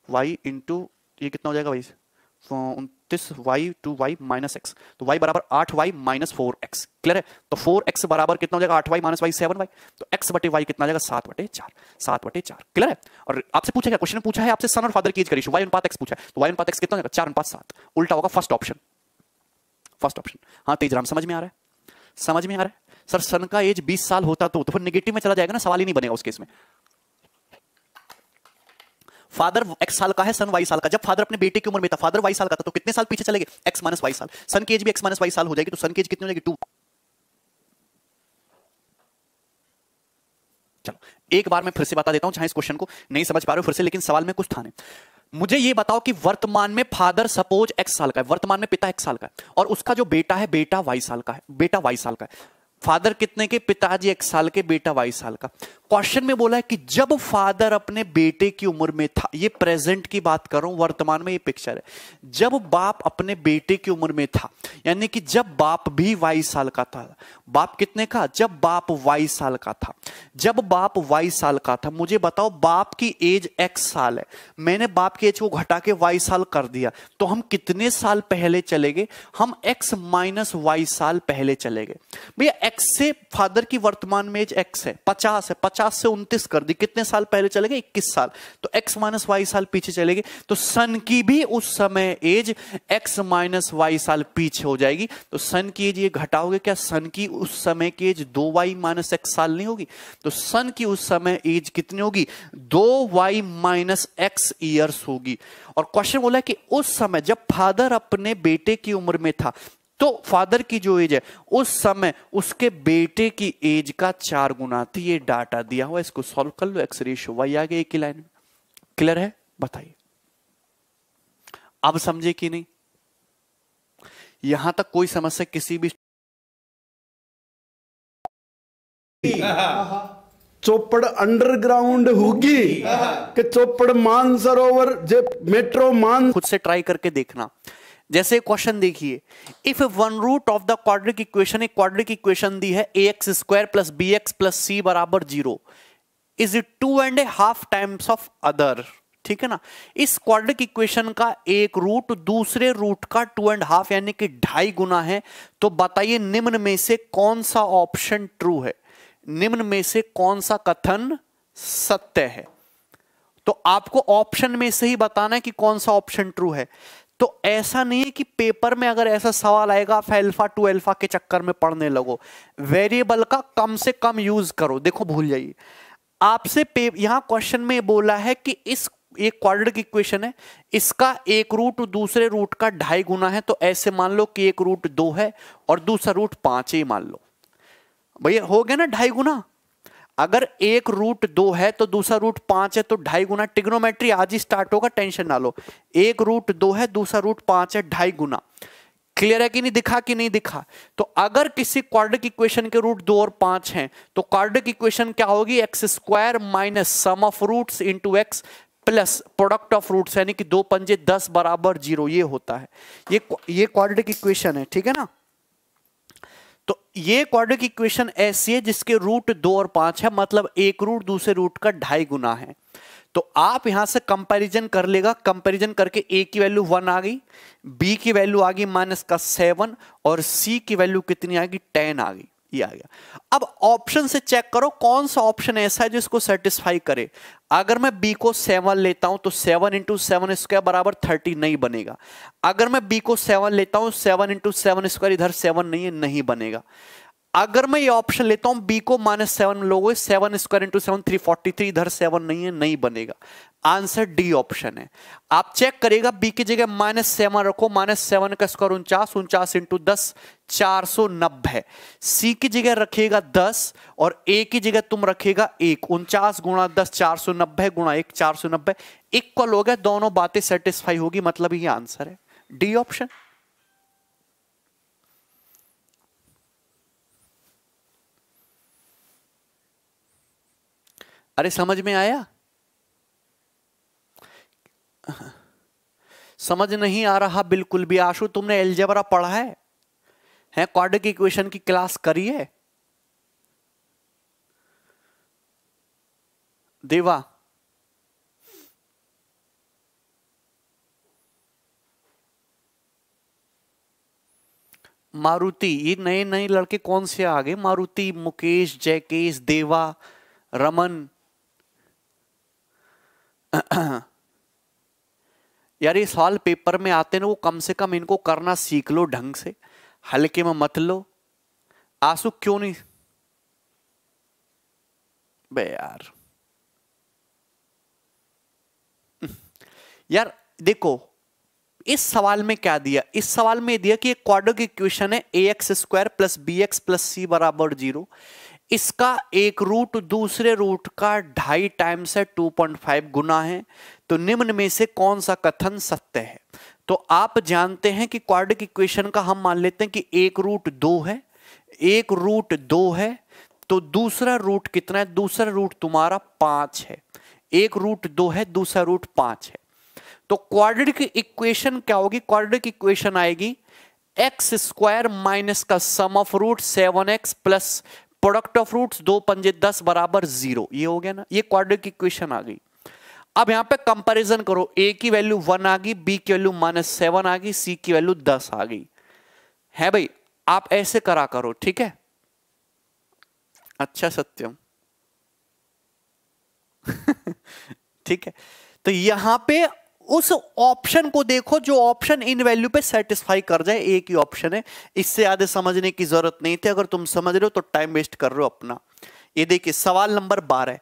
y इंटू ये कितना हो जाएगा भाई? 29y 2y minus x. तो y बराबर 8y माइनस 4x। क्लियर है? तो 4x बराबर कितना हो जाएगा? 8y minus y 7y। तो x बटे y कितना आ जाएगा? 7/4। 7/4। क्लियर है? और आपसे पूछा क्या क्वेश्चन? पूछा है आपसे सन और फादर की एज का रेशियो y अनुपात x पूछा है। तो y अनुपात x कितना हो जाएगा? 4:7। उल्टा होगा फर्स्ट ऑप्शन। First option. हाँ तेजराम, समझ में आ रहा है? समझ में आ रहा है? सर सन का एज 20 साल होता तो फिर नेगेटिव में चला जाएगा ना, सवाल ही नहीं बनेगा उस केस में। फादर x साल का है, सन y साल का। जब फादर अपने बेटे की उम्र में था, फादर y साल का था, तो कितने साल पीछे चले गए? x माइनस y साल। सन की एज भी x माइनस y साल हो जाएगी। तो सन की एज कितनी हो जाएगी? 2। चलो एक बार मैं फिर से बता देता हूं, चाहे इस क्वेश्चन को नहीं समझ पा रहे हो फिर से, लेकिन सवाल में कुछ था नहीं। मुझे ये बताओ कि वर्तमान में फादर सपोज x साल का है, वर्तमान में पिता x साल का है, और उसका जो बेटा है बेटा y साल का है, बेटा y साल का है। फादर कितने के? पिताजी x साल के, बेटा y साल का। क्वेश्चन में बोला है कि जब फादर अपने बेटे की उम्र में था, ये प्रेजेंट की बात कर रहा हूं, वर्तमान में ये पिक्चर है। जब बाप अपने बेटे की उम्र में था, यानी कि जब बाप भी y साल का था। बाप कितने का? जब बाप y साल का था। जब बाप y साल का था, मुझे बताओ बाप की एज x साल है, मैंने बाप की एज को घटा के y साल कर दिया, तो हम कितने साल पहले चले गए? हम x माइनस y साल पहले चले गए। भैया x से फादर की वर्तमान में एज x है, 50 है, 50 से 29 कर दी, कितने साल पहले चले गए? 21 साल। तो x माइनस y साल पीछे चले गए, तो सन की भी उस समय एज x माइनस y साल पीछे हो जाएगी। तो सन की एज ये घटाओगे क्या? सन की उस समय की एज 2y माइनस x साल नहीं होगी? तो सन की उस समय एज कितनी होगी? 2y माइनस x ईयर्स होगी। और क्वेश्चन बोला है कि उस समय जब फादर अपने बेटे की उम्र में था, तो फादर की जो एज है उस समय उसके बेटे की एज का 4 गुना थी। ये डाटा दिया हुआ, इसको सॉल्व कर लो। एक्स रेशियो वाई आ गया एक ही लाइन में। क्लियर है? बताइए अब समझे कि नहीं? यहां तक कोई समस्या किसी भी? चोपड़ अंडरग्राउंड होगी कि चोपड़ मानसरोवर जे मेट्रो मान? खुद से ट्राई करके देखना। जैसे क्वेश्चन देखिए, if one root of the quadric equation, एक क्वाड्रिक इक्वेशन दी है ax square plus bx plus c बराबर 0, is it 2.5 times of other. ठीक है ना? इस क्वाड्रिक इक्वेशन का एक रूट दूसरे रूट का 2.5 यानी कि 2.5 गुना है। तो बताइए निम्न में से कौन सा ऑप्शन ट्रू है? निम्न में से कौन सा कथन सत्य है? तो आपको ऑप्शन में से ही बताना है कि कौन सा ऑप्शन ट्रू है। तो ऐसा नहीं है कि पेपर में अगर ऐसा सवाल आएगा आप अल्फा टू अल्फा के चक्कर में पढ़ने लगो। वेरिएबल का कम से कम यूज करो। देखो भूल जाइए। आपसे यहां क्वेश्चन में बोला है कि इस एक क्वाड्रिक इक्वेशन है, इसका एक रूट दूसरे रूट का 2.5 गुना है। तो ऐसे मान लो कि एक रूट 2 है और दूसरा रूट 5 ही मान लो। भैया हो गया ना 2.5 गुना। अगर एक रूट 2 है तो दूसरा रूट 5 है, तो 2.5 गुना। ट्रिग्नोमेट्री आज ही स्टार्ट होगा, टेंशन ना लो। एक रूट 2 है, दूसरा रूट 5 है, 2.5 गुना। क्लियर है कि नहीं? दिखा कि नहीं दिखा? तो अगर किसी क्वाड्रिक इक्वेशन के रूट 2 और 5 हैं तो क्वाड्रिक इक्वेशन क्या होगी? X square minus sum of roots into x plus product of roots, यानी कि 2 पंजे 10 बराबर 0। ये होता है, ये क्वाड्रिक इक्वेशन है। ठीक है ना? तो ये क्वाड्रिक इक्वेशन ऐसी है जिसके रूट 2 और 5 है, मतलब एक रूट दूसरे रूट का 2.5 गुना है। तो आप यहां से कंपैरिजन कर लेगा। कंपैरिजन करके a की वैल्यू 1 आ गई, b की वैल्यू आ गई माइनस का 7 और c की वैल्यू कितनी आ गई? 10 आ गई। ये आ गया। अब ऑप्शन से चेक करो कौन सा ऑप्शन ऐसा है जो इसको सेटिस्फाई करे। अगर मैं b को 7 लेता हूं तो 7 इंटू 7 स्क्वायर बराबर 30 नहीं बनेगा। अगर मैं b को 7 लेता हूं 7 इंटू 7 स्क्वायर, इधर 7 नहीं है, नहीं बनेगा। अगर मैं ये ऑप्शन लेता हूं बी को -7 लोगे, 7 स्क्वायर इंटू 7 343, इधर 7 नहीं है, नहीं बनेगा। आंसर डी ऑप्शन है। आप चेक करेगा बी की जगह -7 रखो, -7 का स्क्वायर 49, 49 इंटू 10 490। सी की जगह रखिएगा 10 और ए की जगह तुम रखेगा 1, 49 गुणा 10 490 गुणा 1 490, इक्वल हो गया। दोनों बातें सेटिस्फाई होगी, मतलब ये आंसर है डी ऑप्शन। अरे समझ में आया? समझ नहीं आ रहा बिल्कुल भी? आशु तुमने एलजेब्रा पढ़ा है? क्वाड्रेटिक इक्वेशन की क्लास करी है? देवा मारुति, ये नए नए लड़के कौन से आ गए? मारुति, मुकेश, जयकेश, देवा, रमन। यार ये सवाल पेपर में आते ना, वो कम से कम इनको करना सीख लो ढंग से, हल्के में मत लो। आंसू क्यों नहीं बे यार? यार देखो इस सवाल में क्या दिया, इस सवाल में दिया कि एक क्वाड्रेटिक इक्वेशन है ax² plus bx plus c बराबर 0, इसका एक रूट दूसरे रूट का 2.5 टाइम्स है, 2.5 गुना है, तो निम्न में से कौन सा कथन सत्य है? तो आप जानते हैं कि क्वाड्रेटिक इक्वेशन का हम मान लेते हैं कि एक रूट 2 है, एक रूट 2 है, तो दूसरा रूट कितना है? दूसरा रूट तुम्हारा 5 है। एक रूट 2 है, दूसरा रूट 5 है। तो क्वाड्रेटिक इक्वेशन क्या होगी? क्वाड्रेटिक इक्वेशन आएगी x² माइनस का sum of root 7x plus product of roots 2 पंजे 10 बराबर 0। ये हो गया ना, ये क्वाड्रेटिक इक्वेशन आ गई। अब यहां पे कंपैरिजन करो, a की वैल्यू 1 आ गई, b की वैल्यू -7 आ गई, c की वैल्यू 10 आ गई है भाई। आप ऐसे करा करो, ठीक है? अच्छा सत्यम। ठीक है, तो यहां पे उस ऑप्शन को देखो जो ऑप्शन इन वैल्यू पे सेटिस्फाई कर जाए, एक ही ऑप्शन है, इससे ज्यादा समझने की जरूरत नहीं थी। अगर तुम समझ रहे हो तो टाइम वेस्ट कर रहे हो अपना। ये देखिए सवाल नंबर 12,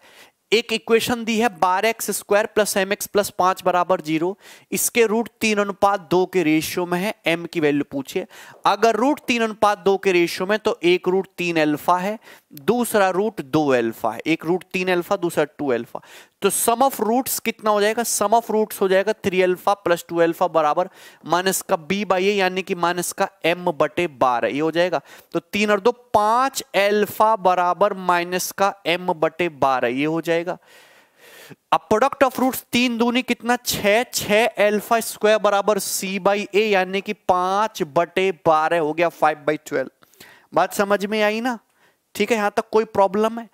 एक इक्वेशन दी है 12x² प्लस mx प्लस 5 बराबर 0, इसके रूट 3:2 के रेशियो में है, m की वैल्यू पूछिए। अगर रूट 3:2 के रेशियो में तो एक रूट 3 अल्फा है, दूसरा रूट 2 अल्फा है। एक रूट 3 अल्फा, दूसरा 2 अल्फा, तो सम ऑफ रूट्स कितना हो जाएगा? सम ऑफ रूट्स हो जाएगा 3 अल्फा प्लस 2 अल्फा बराबर माइनस का b/a यानी कि माइनस का m/12। ये हो जाएगा, तो 3 और 2 5 अल्फा बराबर माइनस का m/12, ये हो जाएगा। अब प्रोडक्ट ऑफ रूट्स 3 दूनी कितना? 6 अल्फा स्क्वायर बराबर c/a यानी कि 5/12 हो गया, 5/12। बात समझ में आई ना? ठीक है, यहां तक कोई प्रॉब्लम है?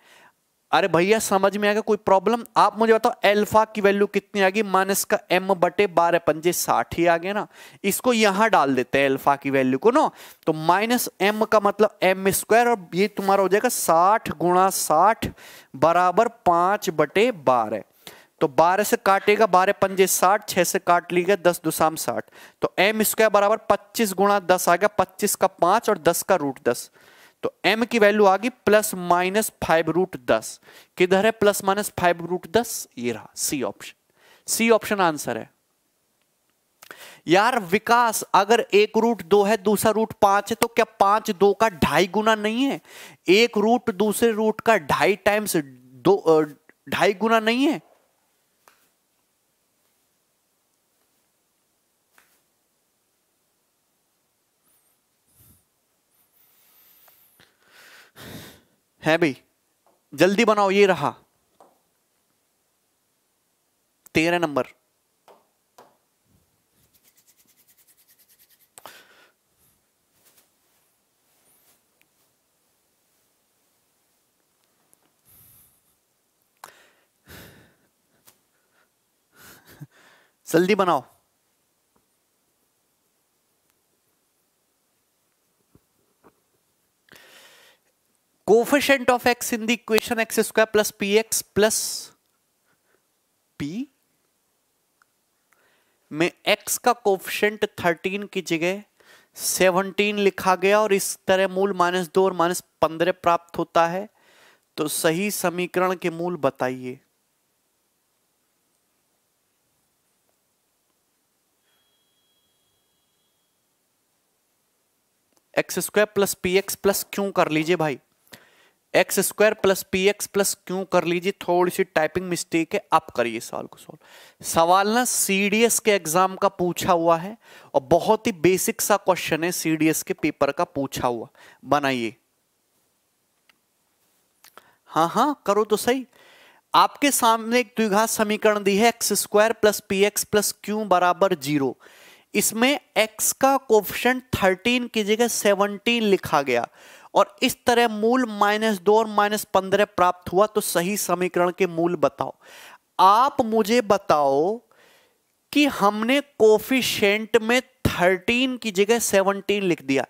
अरे भैया समझ में आ गया, कोई प्रॉब्लम? आप मुझे बताओ अल्फा की वैल्यू कितनी आ गई? माइनस का m/12 पंजे 60 ही आ गया ना। इसको यहां डाल देते हैं अल्फा की वैल्यू को ना, तो माइनस m का मतलब m², और ये तुम्हारा हो जाएगा 60 गुणा 60 बराबर 5/12। तो 12 से काटेगा, 12 पंजे 60, 6 से काट लीजिएगा, 10 दूसाम 60, तो m² बराबर 25 गुणा 10 आ गया, 25 का 5 और 10 का रूट 10, तो m की वैल्यू आ गई +-5√10। किधर है +-5√10? ये रहा C option. C option answer है। यार विकास, अगर एक रूट 2 है, दूसरा रूट 5 है, तो क्या 5 2 का 2.5 गुना नहीं है? एक रूट दूसरे रूट का 2.5 टाइम्स 2.5 गुना नहीं है? है भाई, जल्दी बनाओ। ये रहा 13 नंबर। जल्दी बनाओ। Coefficient of x in the equation x² plus px plus p में x का कोफिशिएंट 13 की जगह 17 लिखा गया और इस तरह मूल -2 और -15 प्राप्त होता है, तो सही समीकरण के मूल बताइए। X square plus p x plus Q कर लीजिए भाई, x square plus p x plus Q कर लीजिए। थोड़ी सी टाइपिंग मिस्टेक है, आप करिए सवाल को सॉल्व। सवाल ना सीडीएस के एग्जाम का पूछा हुआ है और बहुत ही बेसिक सा क्वेश्चन है, सीडीएस के पेपर का पूछा हुआ। बनाइए, हाँ हाँ करो तो सही। आपके सामने एक द्विघात समीकरण दी है, x square plus p x plus q बराबर 0। इसमें x का कोफिशिएंट 13 की जगह 17 लिखा गया और इस तरह मूल -2 और -15 प्राप्त हुआ, तो सही समीकरण के मूल बताओ। आप मुझे बताओ कि हमने कोफिशिएंट में 13 की जगह 17 लिख दिया,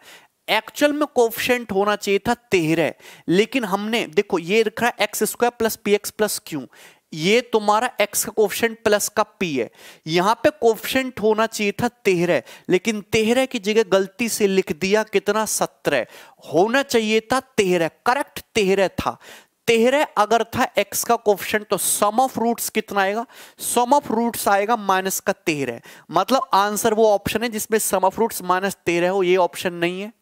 एक्चुअल में कोफिशिएंट होना चाहिए था 13, लेकिन हमने देखो ये लिख रहा है x square plus p x plus Q, ये तुम्हारा x का कोफिशिएंट प्लस का p है, यहां पे कोफिशिएंट होना चाहिए था 13, लेकिन 13 की जगह गलती से लिख दिया कितना 17, होना चाहिए था 13, करेक्ट 13 था। 13 अगर था x का कोफिशिएंट तो सम ऑफ रूट्स कितना आएगा, सम ऑफ रूट्स आएगा -13, मतलब आंसर वो ऑप्शन है जिसमें सम ऑफ रूट्स -13 हो, ये ऑप्शन नहीं है,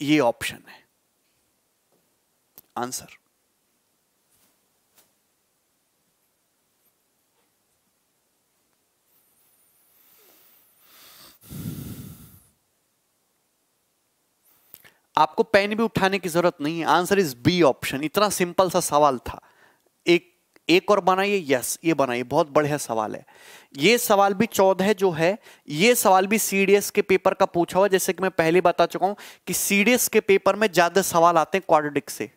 ये ऑप्शन है आंसर। आपको पेन भी उठाने की जरूरत नहीं है, आंसर इज बी ऑप्शन। इतना सिंपल सा सवाल था। एक और बनाइए, यस ये बनाइए, बहुत बढ़िया सवाल है। ये सवाल भी 14 जो है, ये सवाल भी सीडीएस के पेपर का पूछा हुआ। जैसे कि मैं पहले बता चुका हूं कि सीडीएस के पेपर में ज्यादा सवाल आते हैं क्वाड्रेटिक से।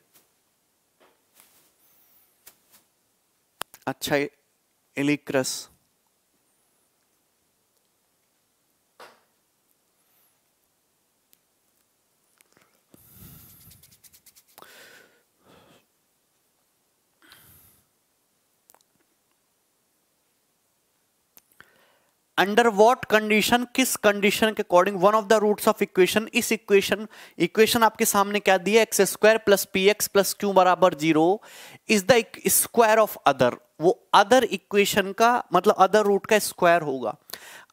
अच्छा, एलिक्रस अंडर व्हाट कंडीशन, किस कंडीशन के according one of the roots of equation, इस इक्वेशन आपके सामने क्या दिया, x square plus p x plus q बराबर 0 is the square of other, वो अदर इक्वेशन का मतलब अदर रूट का स्क्वायर होगा।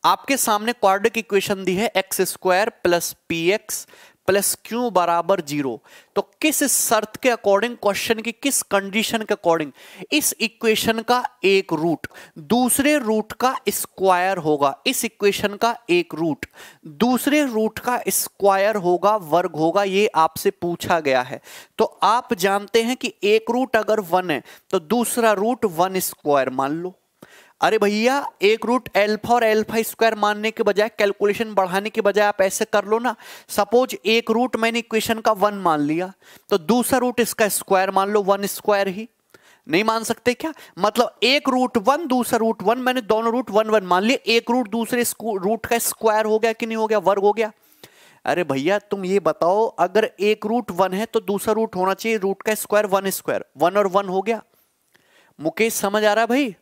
आपके सामने क्वाड्रेटिक इक्वेशन दी है x square plus p x plus q बराबर 0, तो किस शर्त के अकॉर्डिंग, क्वेश्चन की किस कंडीशन के अकॉर्डिंग इस इक्वेशन का एक रूट दूसरे रूट का स्क्वायर होगा, इस इक्वेशन का एक रूट दूसरे रूट का स्क्वायर होगा, वर्ग होगा, ये आपसे पूछा गया है। तो आप जानते हैं कि एक रूट अगर 1 है तो दूसरा रूट 1 स्क्वायर मान लो। अरे भैया एक रूट अल्फा और अल्फा स्क्वायर मानने के बजाय, कैलकुलेशन बढ़ाने के बजाय आप ऐसे कर लो ना, सपोज एक रूट मैंने इक्वेशन का 1 मान लिया तो दूसरा रूट इसका स्क्वायर मान लो 1 स्क्वायर ही, नहीं मान सकते क्या? मतलब एक रूट 1 दूसरा रूट 1, मैंने दोनों रूट 1 1 मान लिए, एक रूट दूसरे रूट का स्क्वायर हो गया कि नहीं हो गया, वर्ग हो गया। अरे भैया तुम ये बताओ, अगर एक रूट 1 है तो दूसरा रूट होना चाहिए रूट का स्क्वायर 1 स्क्वायर, 1 और 1 हो गया। मुकेश समझ आ रहा है भाई?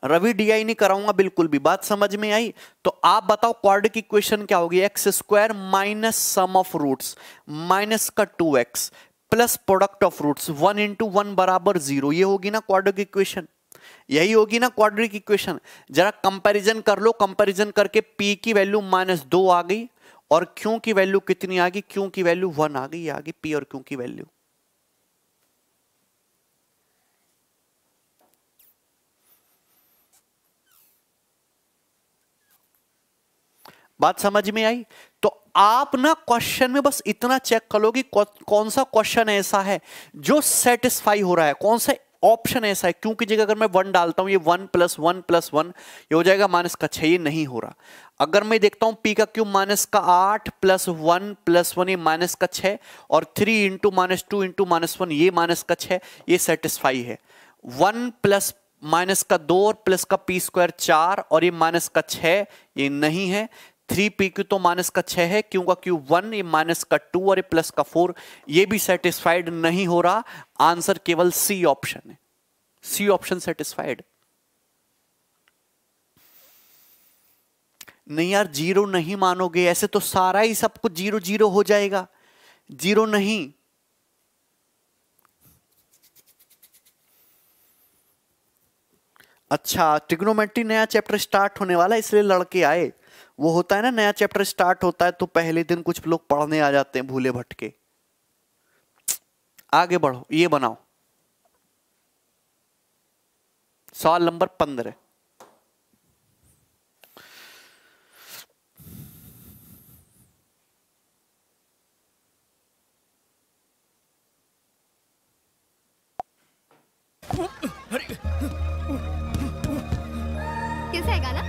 रवि डीआई नहीं कराऊंगा बिल्कुल भी, बात समझ में आई? तो आप बताओ क्वाड्रेटिक इक्वेशन क्या होगी, x square minus sum of roots minus का 2x plus product of roots 1 into 1 बराबर 0, ये होगी ना क्वाड्रेटिक इक्वेशन, यही होगी ना क्वाड्रेटिक इक्वेशन। जरा कंपैरिजन कर लो, कंपैरिजन करके p की वैल्यू -2 आ गई और q की वैल्यू कितनी आ गई, q की वैल्यू 1 आ गई, p और q की वैल्यू। बात समझ में आई? तो आप ना क्वेश्चन में बस इतना चेक कर लो कि कौन सा क्वेश्चन ऐसा है जो सेटिस्फाई हो रहा है, कौन सा ऑप्शन ऐसा है। क्योंकि जगह अगर मैं 1 डालता हूं, ये 1 + 1 + 1 ये हो जाएगा -6, ये नहीं हो रहा। अगर मैं देखता हूं p का क्यूब -8 + 1 + 1 ये -6 और 3 × -2 × -1 ये -6, ये सेटिस्फाई है। 1 + -2 और प्लस का p² 4 और ये -6 ये नहीं है। 3p तो -6 है, क्यों का क्यूब 1, ये -2 और ये प्लस का 4 ये भी सेटिस्फाइड नहीं हो रहा। आंसर केवल सी ऑप्शन है, सी ऑप्शन सेटिस्फाइड। नहीं यार, जीरो नहीं मानोगे, ऐसे तो सारा ही सब कुछ जीरो जीरो हो जाएगा। जीरो नहीं, अच्छा ट्रिग्नोमेट्री नया चैप्टर स्टार्ट होने वाला है इसलिए लड़के आए। वो होता है ना, नया चैप्टर स्टार्ट होता है तो पहले दिन कुछ लोग पढ़ने आ जाते हैं भूले भटके। आगे बढ़ो, ये बनाओ सवाल नंबर 15। कैसा है गाना?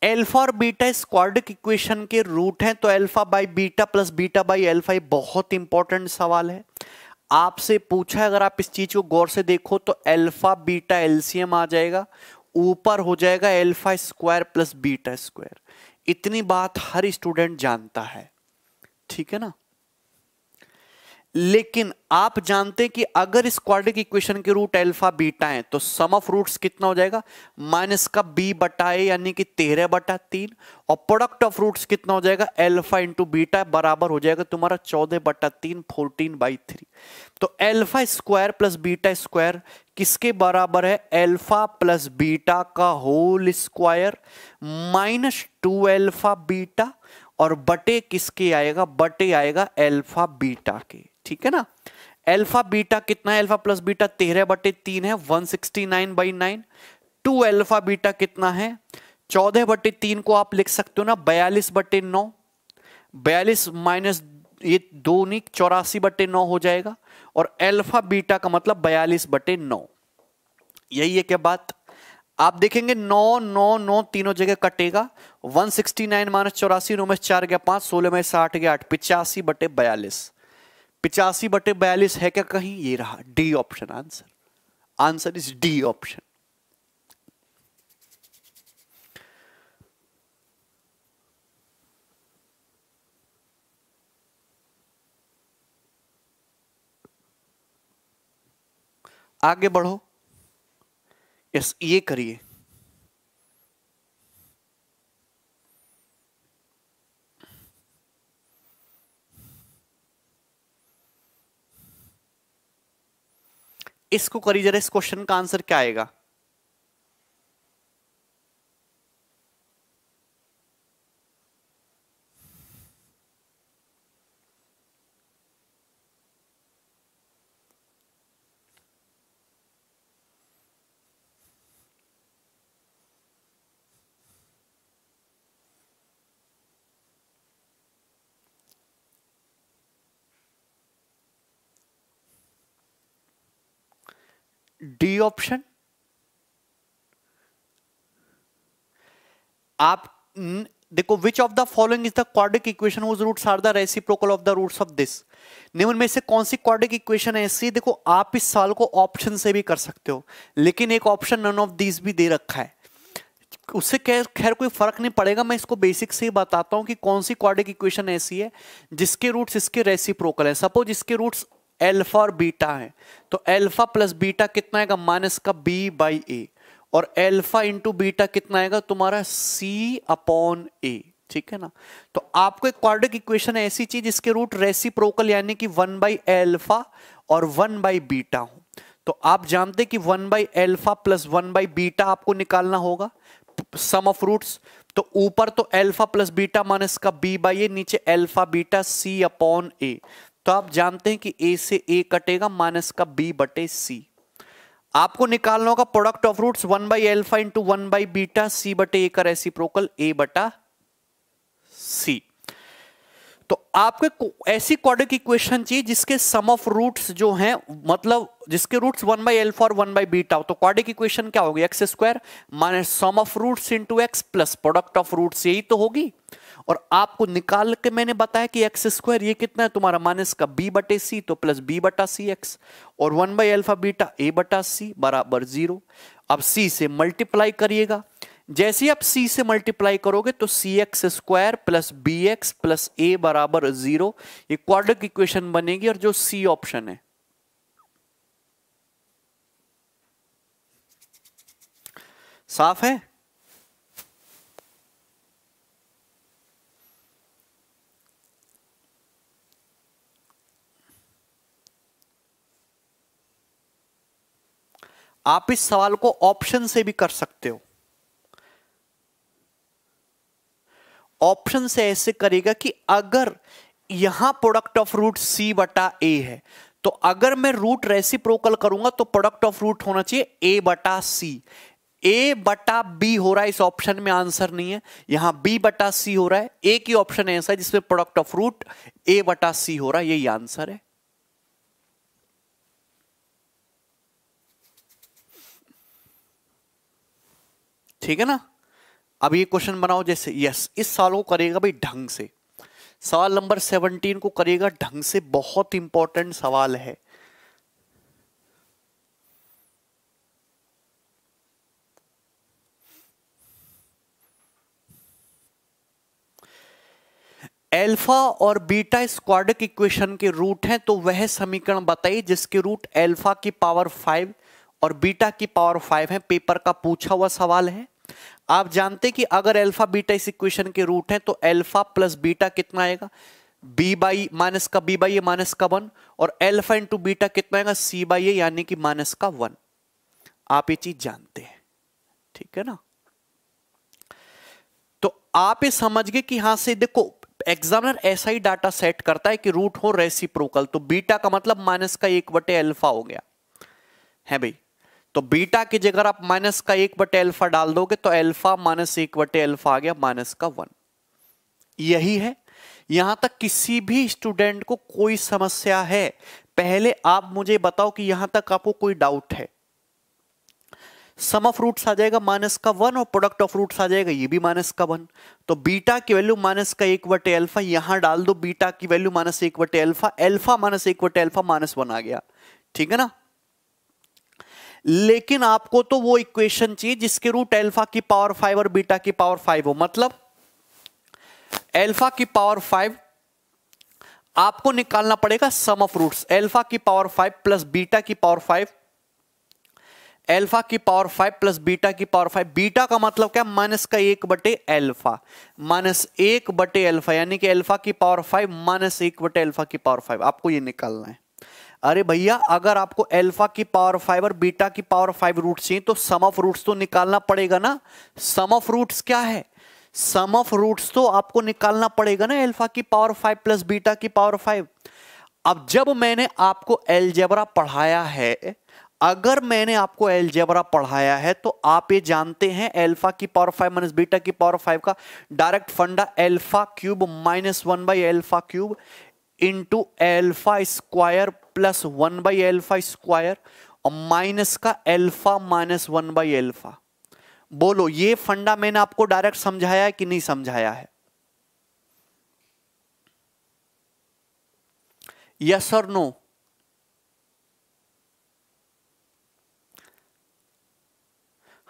एल्फा और बीटा इस क्वाड्रिक इक्वेशन के रूट हैं, तो alpha by beta plus beta by alpha, ये बहुत इंपॉर्टेंट सवाल है। आपसे पूछा है, अगर आप इस चीज को गौर से देखो तो अल्फा बीटा एलसीएम आ जाएगा, ऊपर हो जाएगा alpha square plus beta square. इतनी बात हर स्टूडेंट जानता है, ठीक है ना। लेकिन आप जानते हैं कि अगर इस क्वाड्रिक इक्वेशन के रूट अल्फा बीटा हैं तो सम ऑफ रूट्स कितना हो जाएगा, माइनस का बी बटा ए यानी कि 13/3, और प्रोडक्ट ऑफ रूट्स कितना हो जाएगा, अल्फा इंटू बीटा बराबर हो जाएगा तुम्हारा 14/3, 14/3। तो alpha square plus beta square किसके बराबर है, अल्फा प्लस बीटा का whole square minus 2 alpha beta, और बटे किसके आएगा, बटे आएगा अल्फा बीटा के, ठीक है ना। अल्फा बीटा कितना है, अल्फा प्लस बीटा 13/3 है, 169/9। 2 अल्फा बीटा कितना है, 14/3 को आप लिख सकते हो ना 42/9। 42 माइनस ये 2×84/9 हो जाएगा, और अल्फा बीटा का मतलब 42/9। यही है क्या बात? आप देखेंगे 9 9 9 तीनों जगह कटेगा। 169 माइनस 84, 9 में 4 गया 5, 16 में 8 गया 8, 85/42। 85/42 है क्या कहीं? ये रहा D option answer. Answer is D option. आगे बढ़ो। यस, ये करिए। इसको करिए जरा। इस क्वेश्चन का आंसर क्या आएगा? D option. आप देखो, which of the following is the quadric equation whose roots are the reciprocal of the roots of this. निम्न में से कौन सी क्वाड्रिक इक्वेशन है ऐसी? देखो, आप इस सवाल को ऑप्शन से भी कर सकते हो, लेकिन एक ऑप्शन नन ऑफ दीज भी दे रखा है। उससे खैर कोई फर्क नहीं पड़ेगा। मैं इसको बेसिक से ही बताता हूं कि कौन सी क्वाड्रिक इक्वेशन ऐसी है जिसके रूट्स इसके रेसिप्रोकल है। सपोज इसके रूट्स अल्फा और बीटा है, तो अल्फा प्लस बीटा कितना आएगा? माइनस का b/a, और अल्फा इंटू बीटा कितना आएगा तुम्हारा? c/a। ठीक है ना? तो आपको एक क्वाड्रिक इक्वेशन है ऐसी चीज जिसके रूट रेसिप्रोकल यानी कि 1/अल्फा और 1/बीटा हो। तो आप जानते कि 1/अल्फा प्लस 1/बीटा आपको निकालना होगा, सम ऑफ रूट्स। तो ऊपर तो अल्फा प्लस बीटा माइनस का b/a, नीचे अल्फा बीटा c/a। तो आप जानते हैं कि a से a कटेगा, माइनस का b/c। आपको निकालना होगा प्रोडक्ट ऑफ रूट्स 1/अल्फा इंटू 1/बीटा c/a का रेसिप्रोकल a/c। तो आपको ऐसी क्वाड्रिक इक्वेशन चाहिए जिसके सम ऑफ रूट्स जो हैं, मतलब जिसके रूट्स 1/अल्फा और 1/बीटा हो। तो क्वाड्रिक इक्वेशन क्या होगी? x² minus sum of roots into x plus product of roots, यही तो होगी। और आपको निकाल के मैंने बताया कि x² ये कितना है तुम्हारा? माइनस का b/c, तो प्लस b/cx, और 1/अल्फा बीटा a/c बराबर 0। अब c से मल्टीप्लाई करिएगा। जैसे ही आप c से मल्टीप्लाई करोगे तो cx² plus bx plus a बराबर 0, ये क्वाड्रिक इक्वेशन बनेगी, और जो c ऑप्शन है। साफ है? आप इस सवाल को ऑप्शन से भी कर सकते हो। ऑप्शन से ऐसे करेगा कि अगर यहां प्रोडक्ट ऑफ रूट c/a है, तो अगर मैं रूट रेसिप्रोकल करूंगा तो प्रोडक्ट ऑफ रूट होना चाहिए a/c। a/b हो रहा है इस ऑप्शन में, आंसर नहीं है। यहां b/c हो रहा है। एक ही ऑप्शन ऐसा है जिसमें प्रोडक्ट ऑफ रूट a/c हो रहा है, यही आंसर है। ठीक है ना? अब ये क्वेश्चन बनाओ जैसे, यस, इस सवाल को करेगा भाई ढंग से। सवाल नंबर 17 को करेगा ढंग से, बहुत इंपॉर्टेंट सवाल है। अल्फा और बीटा इस क्वाड्रिक इक्वेशन के रूट हैं, तो वह समीकरण बताइए जिसके रूट अल्फा की पावर 5 और बीटा की पावर 5 है। पेपर का पूछा हुआ सवाल है। आप जानते कि अगर अल्फा बीटा इस इक्वेशन के रूट हैं, तो अल्फा प्लस बीटा कितना आएगा? b/a माइनस का b/a माइनस का 1, और अल्फा इंटू बीटा कितना आएगा? c/a यानी कि माइनस का 1। आप ये चीज जानते हैं, ठीक है ना? तो आप ये समझ गए कि यहां से देखो, एग्जामिनर ऐसा ही डाटा सेट करता है कि रूट हो रेसिप्रोकल, तो बीटा का मतलब माइनस का 1/अल्फा हो गया है भाई। तो बीटा की जगह आप माइनस का 1/अल्फा डाल दोगे तो अल्फा माइनस 1/अल्फा आ गया, माइनस का 1। यही है यहां तक किसी भी स्टूडेंट को कोई समस्या है? पहले आप मुझे बताओ कि यहां तक आपको कोई डाउट है? सम ऑफ रूट्स आ जाएगा माइनस का 1 और प्रोडक्ट ऑफ रूट्स आ जाएगा ये भी माइनस का 1। तो बीटा की वैल्यू माइनस का 1 अल्फा, यहां डाल दो बीटा की value minus 1 alpha, alpha minus 1 alpha -1 आ गया। ठीक है ना? लेकिन आपको तो वो इक्वेशन चाहिए जिसके रूट अल्फा की पावर 5 और बीटा की पावर 5 हो। मतलब अल्फा की पावर 5 आपको निकालना पड़ेगा सम ऑफ रूट्स, अल्फा की पावर 5 प्लस बीटा की पावर 5, अल्फा की पावर 5 प्लस बीटा की पावर 5। बीटा का मतलब क्या? माइनस का 1/अल्फा, -1/अल्फा, यानी कि अल्फा की पावर 5 -1/अल्फा की पावर 5। आपको ये निकालना है। अरे भैया, अगर आपको अल्फा की पावर 5 और बीटा की पावर 5 रूट्स चाहिए तो सम ऑफ रूट्स तो निकालना पड़ेगा ना। सम ऑफ रूट्स क्या है? सम ऑफ रूट्स तो आपको निकालना पड़ेगा ना, अल्फा की पावर 5 प्लस बीटा की पावर 5। अब जब मैंने आपको अलजेब्रा पढ़ाया है, अगर मैंने आपको अलजेब्रा पढ़ाया है तो आप ये जानते हैं अल्फा की पावर 5 माइनस बीटा की पावर 5 का डायरेक्ट फंडा अल्फा क्यूब -1/अल्फा cube into alpha square plus 1/अल्फा स्क्वायर और माइनस का अल्फा -1/अल्फा। बोलो, ये फंडा मैंने आपको डायरेक्ट समझाया है कि नहीं समझाया है? यस और नो?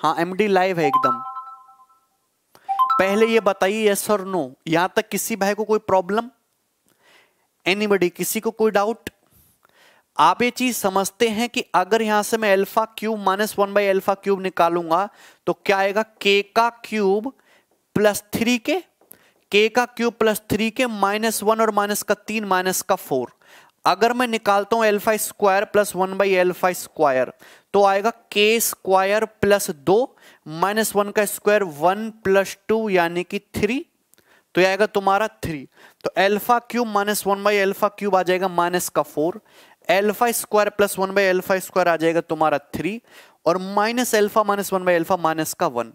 हाँ, एमडी लाइव है एकदम। पहले ये बताइए यस और नो। यहां तक किसी भाई को कोई प्रॉब्लम? एनीबडी? किसी को कोई डाउट? आप ये चीज समझते हैं कि अगर यहां से मैं अल्फा क्यूब -1/अल्फा क्यूब निकालूंगा तो क्या आएगा? के का क्यूब प्लस 3 के का क्यूब प्लस 3 के -1 और माइनस का 3 माइनस का 4। अगर मैं निकालता हूं अल्फा स्क्वायर प्लस 1/अल्फा स्क्वायर तो आएगा के स्क्वायर प्लस 2 -1 का स्क्वायर 1 प्लस 2 यानी कि 3। तो यह आएगा तुम्हारा 3। तो अल्फा क्यूब -1/अल्फा क्यूब आ जाएगा माइनस का 4, अल्फा स्क्वायर प्लस 1/अल्फा स्क्वायर आ जाएगा तुम्हारा 3 और माइनस अल्फा -1/अल्फा माइनस का 1।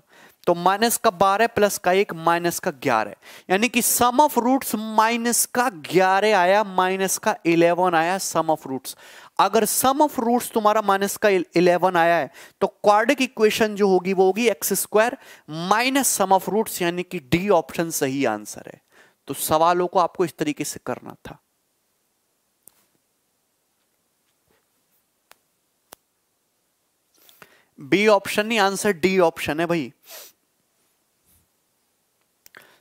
तो माइनस का 12 प्लस का 1 माइनस का 11, यानी कि सम ऑफ रूट्स माइनस का 11 आया, माइनस का 11 आया सम ऑफ रूट्स। अगर सम ऑफ रूट्स तुम्हारा माइनस का 11 आया है तो क्वाड्रेटिक इक्वेशन जो होगी वो होगी x square minus sum of roots, यानी कि डी ऑप्शन सही आंसर है। तो सवालों को आपको इस तरीके से करना था। बी ऑप्शन नहीं, आंसर डी ऑप्शन है भाई।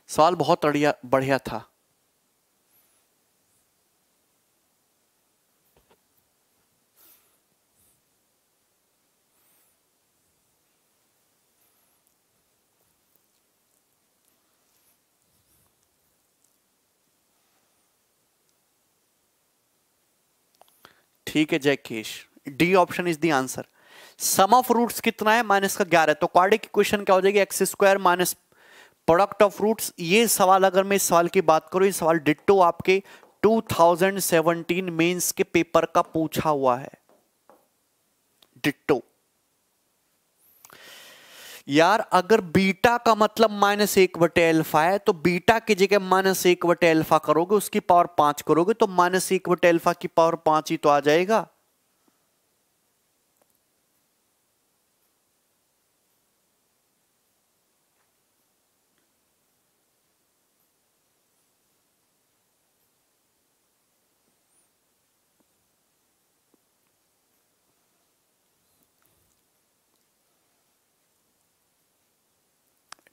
सवाल बहुत बढ़िया था। ठीक है Jaikesh, D option is the answer. Sum of roots कितना है? माइनस का 11। तो क्वाड्रेटिक इक्वेशन क्या हो जाएगी? X square minus product of roots. ये सवाल, अगर मैं इस सवाल की बात करूं, ये सवाल डिट्टो आपके 2017 मेंस के पेपर का पूछा हुआ है, डिट्टो। यार अगर बीटा का मतलब -1/अल्फा है तो बीटा की जगह -1/अल्फा करोगे, उसकी पावर 5 करोगे तो -1/अल्फा की पावर 5 ही तो आ जाएगा।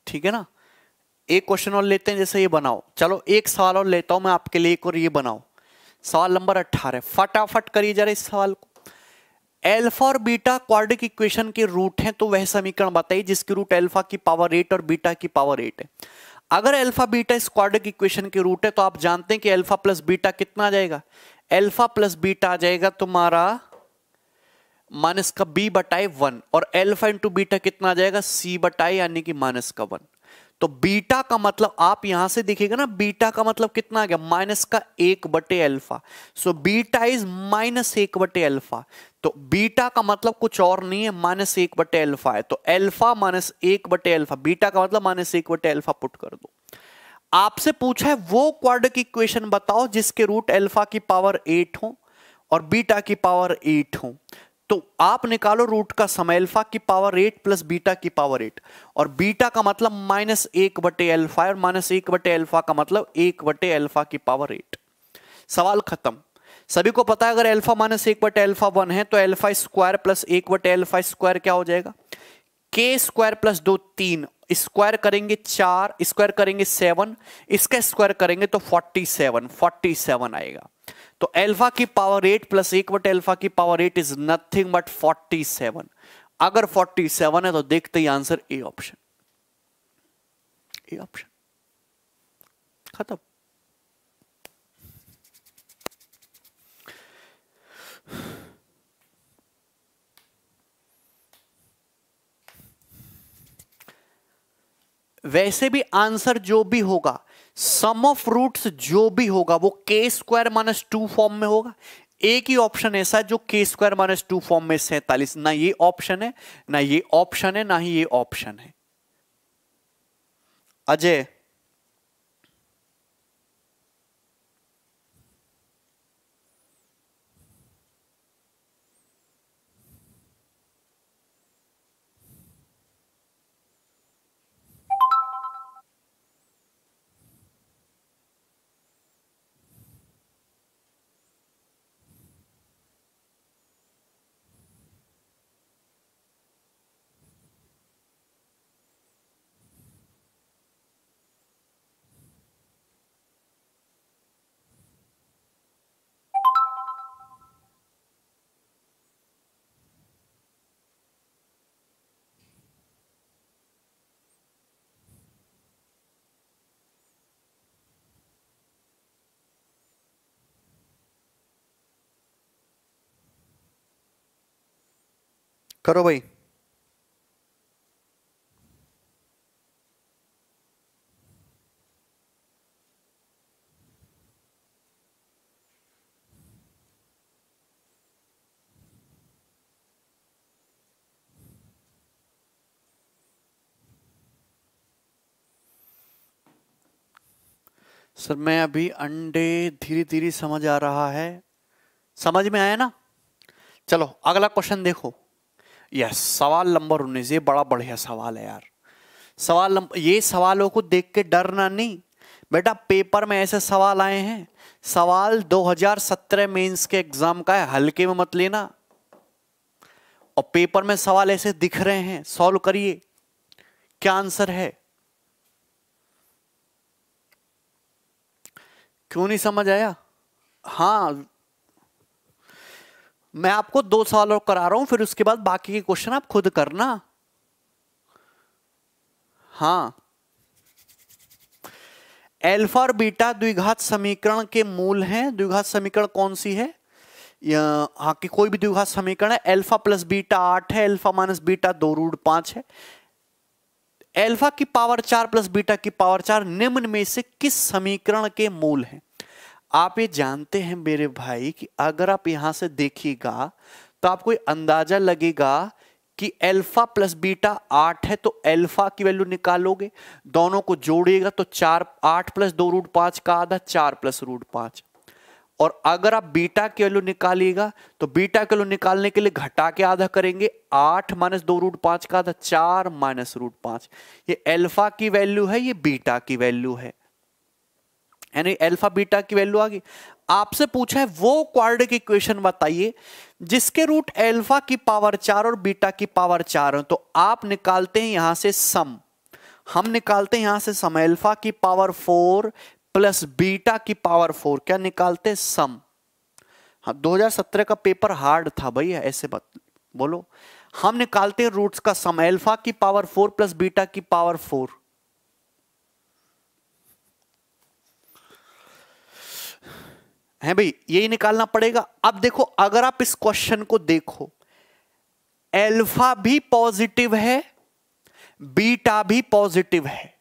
ठीक है ना? एक क्वेश्चन और लेते हैं, जैसे ये बनाओ। चलो एक सवाल और लेता हूं मैं आपके लिए, एक और ये बनाओ। सवाल नंबर 18, फटाफट करिए जरा इस सवाल को। अल्फा और बीटा क्वाड्रेटिक इक्वेशन के रूट हैं, तो वह समीकरण बताइए जिसके रूट अल्फा की पावर 8 और बीटा की पावर 8 है। अगर अल्फा बीटा इस क्वाड्रेटिक इक्वेशन के रूट है तो आप जानते हैं कि अल्फा प्लस बीटा कितना आ जाएगा? अल्फा प्लस बीटा आ जाएगा तुम्हारा माइनस का b/1 और अल्फा इंटू बीटा कितना आ जाएगा? c/, यानी कि माइनस का 1। तो बीटा का मतलब आप यहां से देखिएगा ना, बीटा का मतलब कितना आ गया? माइनस का 1/अल्फा। So beta is -1/अल्फा। तो बीटा का मतलब कुछ और नहीं है, -1/अल्फा है। तो अल्फा -1/अल्फा, बीटा का मतलब -1/अल्फा पुट कर दो। आपसे पूछा है वो क्वाड्रेटिक इक्वेशन बताओ जिसके रूट अल्फा की पावर 8 हो और बीटा की पावर 8 हो। तो आप निकालो रूट का सम अल्फा की पावर 8 प्लस बीटा की पावर 8, और बीटा का मतलब -1/अल्फा और -1/अल्फा का मतलब 1/अल्फा की पावर 8। सवाल खत्म। सभी को पता है अगर अल्फा -1/अल्फा 1 है तो अल्फा स्क्वायर प्लस 1/अल्फा स्क्वायर क्या हो जाएगा, के स्क्वायर प्लस 2 3, स्क्वायर करेंगे 4, स्क्वायर करेंगे 7, इसका स्क्वायर करेंगे तो 47 आएगा। तो अल्फा की पावर 8 प्लस 1/अल्फा की पावर 8 इज नथिंग बट 47। अगर 47 है तो देखते ही answer A option, A option खत्म। वैसे भी आंसर जो भी होगा, सम ऑफ रूट्स जो भी होगा वो के स्क्वायर -2 फॉर्म में होगा। एक ही ऑप्शन ऐसा है जो के स्क्वायर -2 फॉर्म में 47, ना ये ऑप्शन है, ना ये ऑप्शन है, ना ही ये ऑप्शन है। अजय, करो भाई। सर मैं अभी अंडे धीरे धीरे समझ आ रहा है, समझ में आया ना। चलो अगला क्वेश्चन देखो। यस, सवाल नंबर 19, ये बड़ा बढ़िया सवाल है यार। ये सवालों को देख के डरना नहीं बेटा, पेपर में ऐसे सवाल आए हैं, सवाल 2017 मेंस के एग्जाम का है, हल्के में मत लेना। और पेपर में सवाल ऐसे दिख रहे हैं, सॉल्व करिए, क्या आंसर है। क्यों नहीं समझ आया? हाँ, मैं आपको 2 सवाल और करा रहा हूं, फिर उसके बाद बाकी के क्वेश्चन आप खुद करना। हाँ, अल्फा और बीटा द्विघात समीकरण के मूल हैं। द्विघात समीकरण कौन सी है? हाँ कि कोई भी द्विघात समीकरण है। अल्फा प्लस बीटा 8 है, अल्फा माइनस बीटा 2√5 है। अल्फा की पावर 4 प्लस बीटा की पावर 4 निम्न में से किस समीकरण के मूल हैं? आप ये जानते हैं मेरे भाई कि अगर आप यहां से देखिएगा तो आपको अंदाजा लगेगा कि अल्फा प्लस बीटा 8 है, तो अल्फा की वैल्यू निकालोगे, दोनों को जोड़िएगा तो 4, 8 प्लस 2√5 का आधा 4 प्लस √5। और अगर आप बीटा की वैल्यू निकालिएगा तो बीटा की वैल्यू निकालने के लिए घटा के आधा करेंगे, 8 माइनस 2√5 का आधा 4 माइनस √5। ये अल्फा की वैल्यू है, ये बीटा की वैल्यू है, यानी अल्फा बीटा की वैल्यू आ गई। आपसे पूछा है वो क्वाड्रेटिक इक्वेशन बताइए जिसके रूट अल्फा की पावर 4 और बीटा की पावर 4 हो। तो आप निकालते हैं यहां से सम, हम निकालते हैं यहां से सम, अल्फा की पावर 4 प्लस बीटा की पावर 4, क्या निकालते हैं? सम। हाँ, 2017 का पेपर हार्ड था भैया, ऐसे बात बोलो। हम निकालते हैं रूट्स का सम, अल्फा की पावर 4 प्लस बीटा की पावर 4। है भाई, यही निकालना पड़ेगा। अब देखो, अगर आप इस क्वेश्चन को देखो, अल्फा भी पॉजिटिव है, बीटा भी पॉजिटिव है।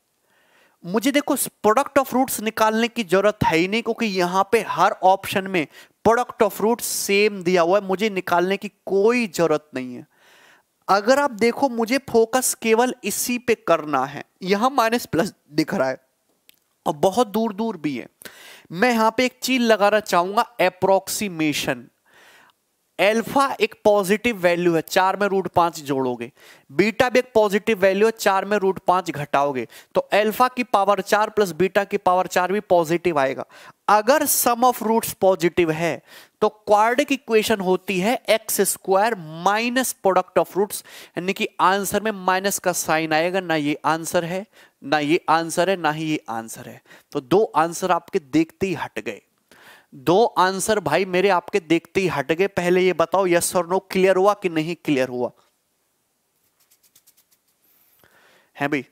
मुझे देखो प्रोडक्ट ऑफ रूट्स निकालने की जरूरत है ही नहीं, क्योंकि यहां पे हर ऑप्शन में प्रोडक्ट ऑफ रूट्स सेम दिया हुआ है, मुझे निकालने की कोई जरूरत नहीं है। अगर आप देखो, मुझे फोकस केवल इसी पे करना है। यहां माइनस प्लस दिख रहा है और बहुत दूर दूर भी है। मैं यहां पे एक चीज लगाना चाहूंगा, अप्रोक्सीमेशन। एल्फा एक पॉजिटिव वैल्यू है, 4 में √5 जोड़ोगे। बीटा भी एक पॉजिटिव वैल्यू है, 4 में √5 घटाओगे, तो एल्फा की पावर 4 प्लस बीटा की पावर 4 भी पॉजिटिव आएगा। अगर सम ऑफ रूट्स पॉजिटिव है तो क्वाड्रेटिक इक्वेशन होती है x² minus product of roots, यानी कि आंसर में माइनस का साइन आएगा। ना ये आंसर है, ना ये आंसर है, ना ही ये आंसर है। तो दो आंसर आपके देखते ही हट गए। दो आंसर भाई मेरे आपके देखते ही हट गए। पहले ये बताओ यस और नो क्लियर हुआ कि नहीं क्लियर हुआ है भाई?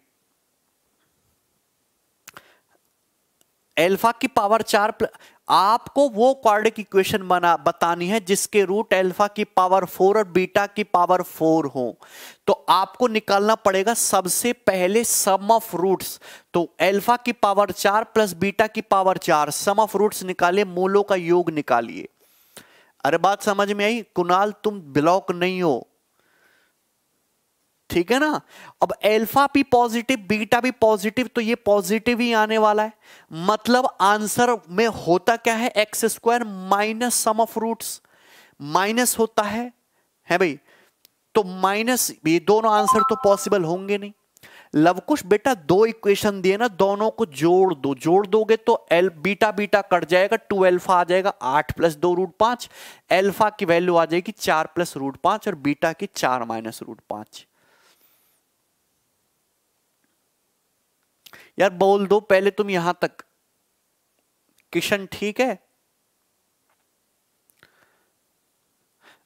एल्फा की पावर 4 आपको वो क्वाड्रेटिक इक्वेशन बतानी है जिसके रूट एल्फा की पावर 4 और बीटा की पावर 4 हो। तो आपको निकालना पड़ेगा सबसे पहले सम ऑफ रूट्स। तो एल्फा की पावर 4 प्लस बीटा की पावर 4, सम ऑफ रूट्स निकाले, मूलों का योग निकालिए। अरे बात समझ में आई? कुणाल तुम ब्लॉक नहीं हो, ठीक है ना? अब एल्फा भी पॉजिटिव बीटा भी पॉजिटिव, तो ये पॉजिटिव ही आने वाला है। मतलब आंसर में होता क्या है? x² minus sum of roots, minus होता है भाई? तो माइनस, ये दोनों आंसर तो पॉसिबल होंगे नहीं। लवकुश बेटा दो इक्वेशन दिए ना, दोनों को जोड़ दो, जोड़ दोगे तो बीटा बीटा कट जाएगा, 2 एल्फा आ जाएगा, 8 प्लस 2 √5। एल्फा की वैल्यू आ जाएगी 4 प्लस √5 और बीटा की 4 माइनस √5। यार बोल दो पहले तुम यहां तक। किशन ठीक है?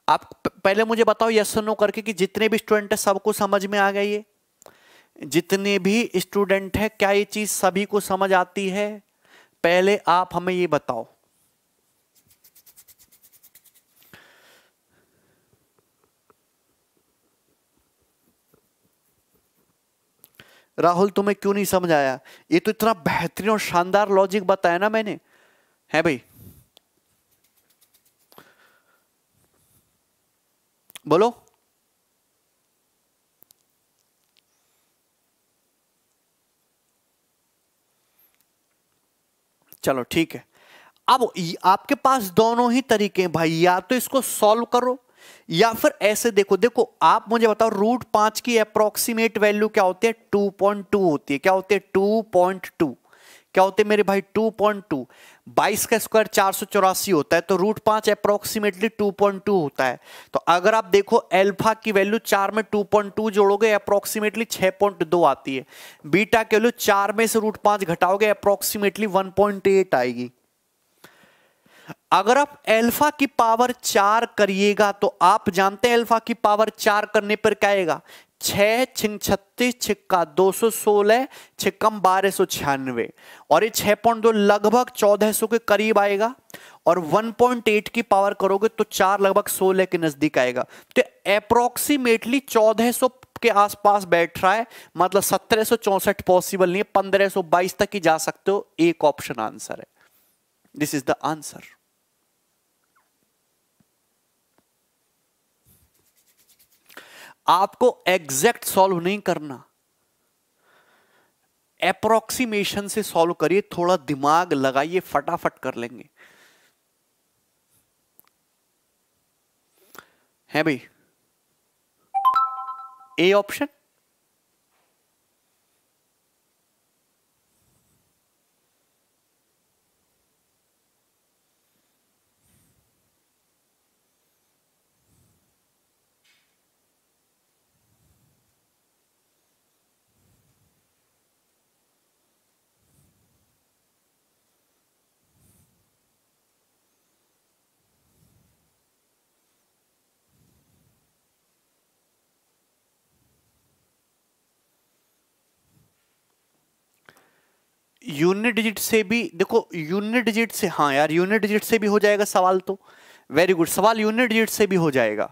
आप पहले मुझे बताओ यस नो करके कि जितने भी स्टूडेंट है सबको समझ में आ गया? ये जितने भी स्टूडेंट है क्या ये चीज सभी को समझ आती है? पहले आप हमें ये बताओ। राहुल तुम्हें क्यों नहीं समझ आया? ये तो इतना बेहतरीन और शानदार लॉजिक बताया ना मैंने, है भाई? बोलो। चलो ठीक है। अब आपके पास दोनों ही तरीके हैं भाई, या तो इसको सॉल्व करो या फिर ऐसे देखो। देखो आप मुझे बताओ √5 की अप्रोक्सीमेट वैल्यू क्या होती है? 2.2 होती है। क्या होती है? 2.2। क्या होते हैं मेरे भाई? 2.2। 22 का स्क्वायर 484 होता है, तो √5 अप्रोक्सीमेटली 2.2 होता है। तो अगर आप देखो एल्फा की वैल्यू 4 में 2.2 जोड़ोगे अप्रोक्सीमेटली 6.2 आती है। बीटा की वैल्यू 4 में से √5 घटाओगे अप्रोक्सीमेटली 1.8 आएगी। अगर आप एल्फा की पावर 4 करिएगा तो आप जानते हैं एल्फा की पावर 4 करने पर क्या आएगा? 6 छिंग 36 छिक्का 216 छिक्कम 1296 और ये 6.2 लगभग 1400 के करीब आएगा। और 1.8 की पावर करोगे तो 4 लगभग 16 के नजदीक आएगा। तो अप्रोक्सीमेटली 1400 के आसपास बैठ रहा है, मतलब 1764 पॉसिबल नहीं है, 1522 तक ही जा सकते हो। एक ऑप्शन आंसर है। This is the answer. आपको एग्जैक्ट सॉल्व नहीं करना, अप्रोक्सीमेशन से सॉल्व करिए, थोड़ा दिमाग लगाइए, फटाफट कर लेंगे। है भाई? A option. यूनिट डिजिट से भी देखो, यूनिट डिजिट से, हाँ यार यूनिट डिजिट से भी हो जाएगा सवाल। तो वेरी गुड, सवाल यूनिट डिजिट से भी हो जाएगा।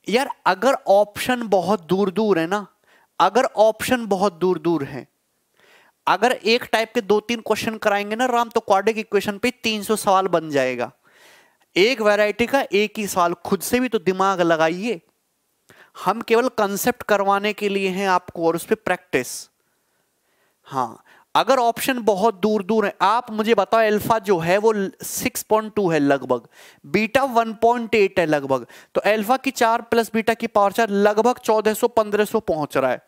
यार अगर ऑप्शन बहुत दूर दूर है ना, अगर ऑप्शन बहुत दूर दूर है, अगर एक टाइप के 2-3 क्वेश्चन कराएंगे ना राम, तो क्वाड्रेटिक इक्वेशन पे 300 सवाल बन जाएगा। एक वैरायटी का एक ही सवाल। खुद से भी तो दिमाग लगाइए। हम केवल कंसेप्ट करवाने के लिए हैं आपको और उस पर प्रैक्टिस। हाँ, अगर ऑप्शन बहुत दूर दूर है, आप मुझे बताओ अल्फा जो है वो 6.2 है लगभग, बीटा 1.8 है लगभग, तो अल्फा की 4 प्लस बीटा की पावर 4 लगभग 1400-1500 पहुंच रहा है।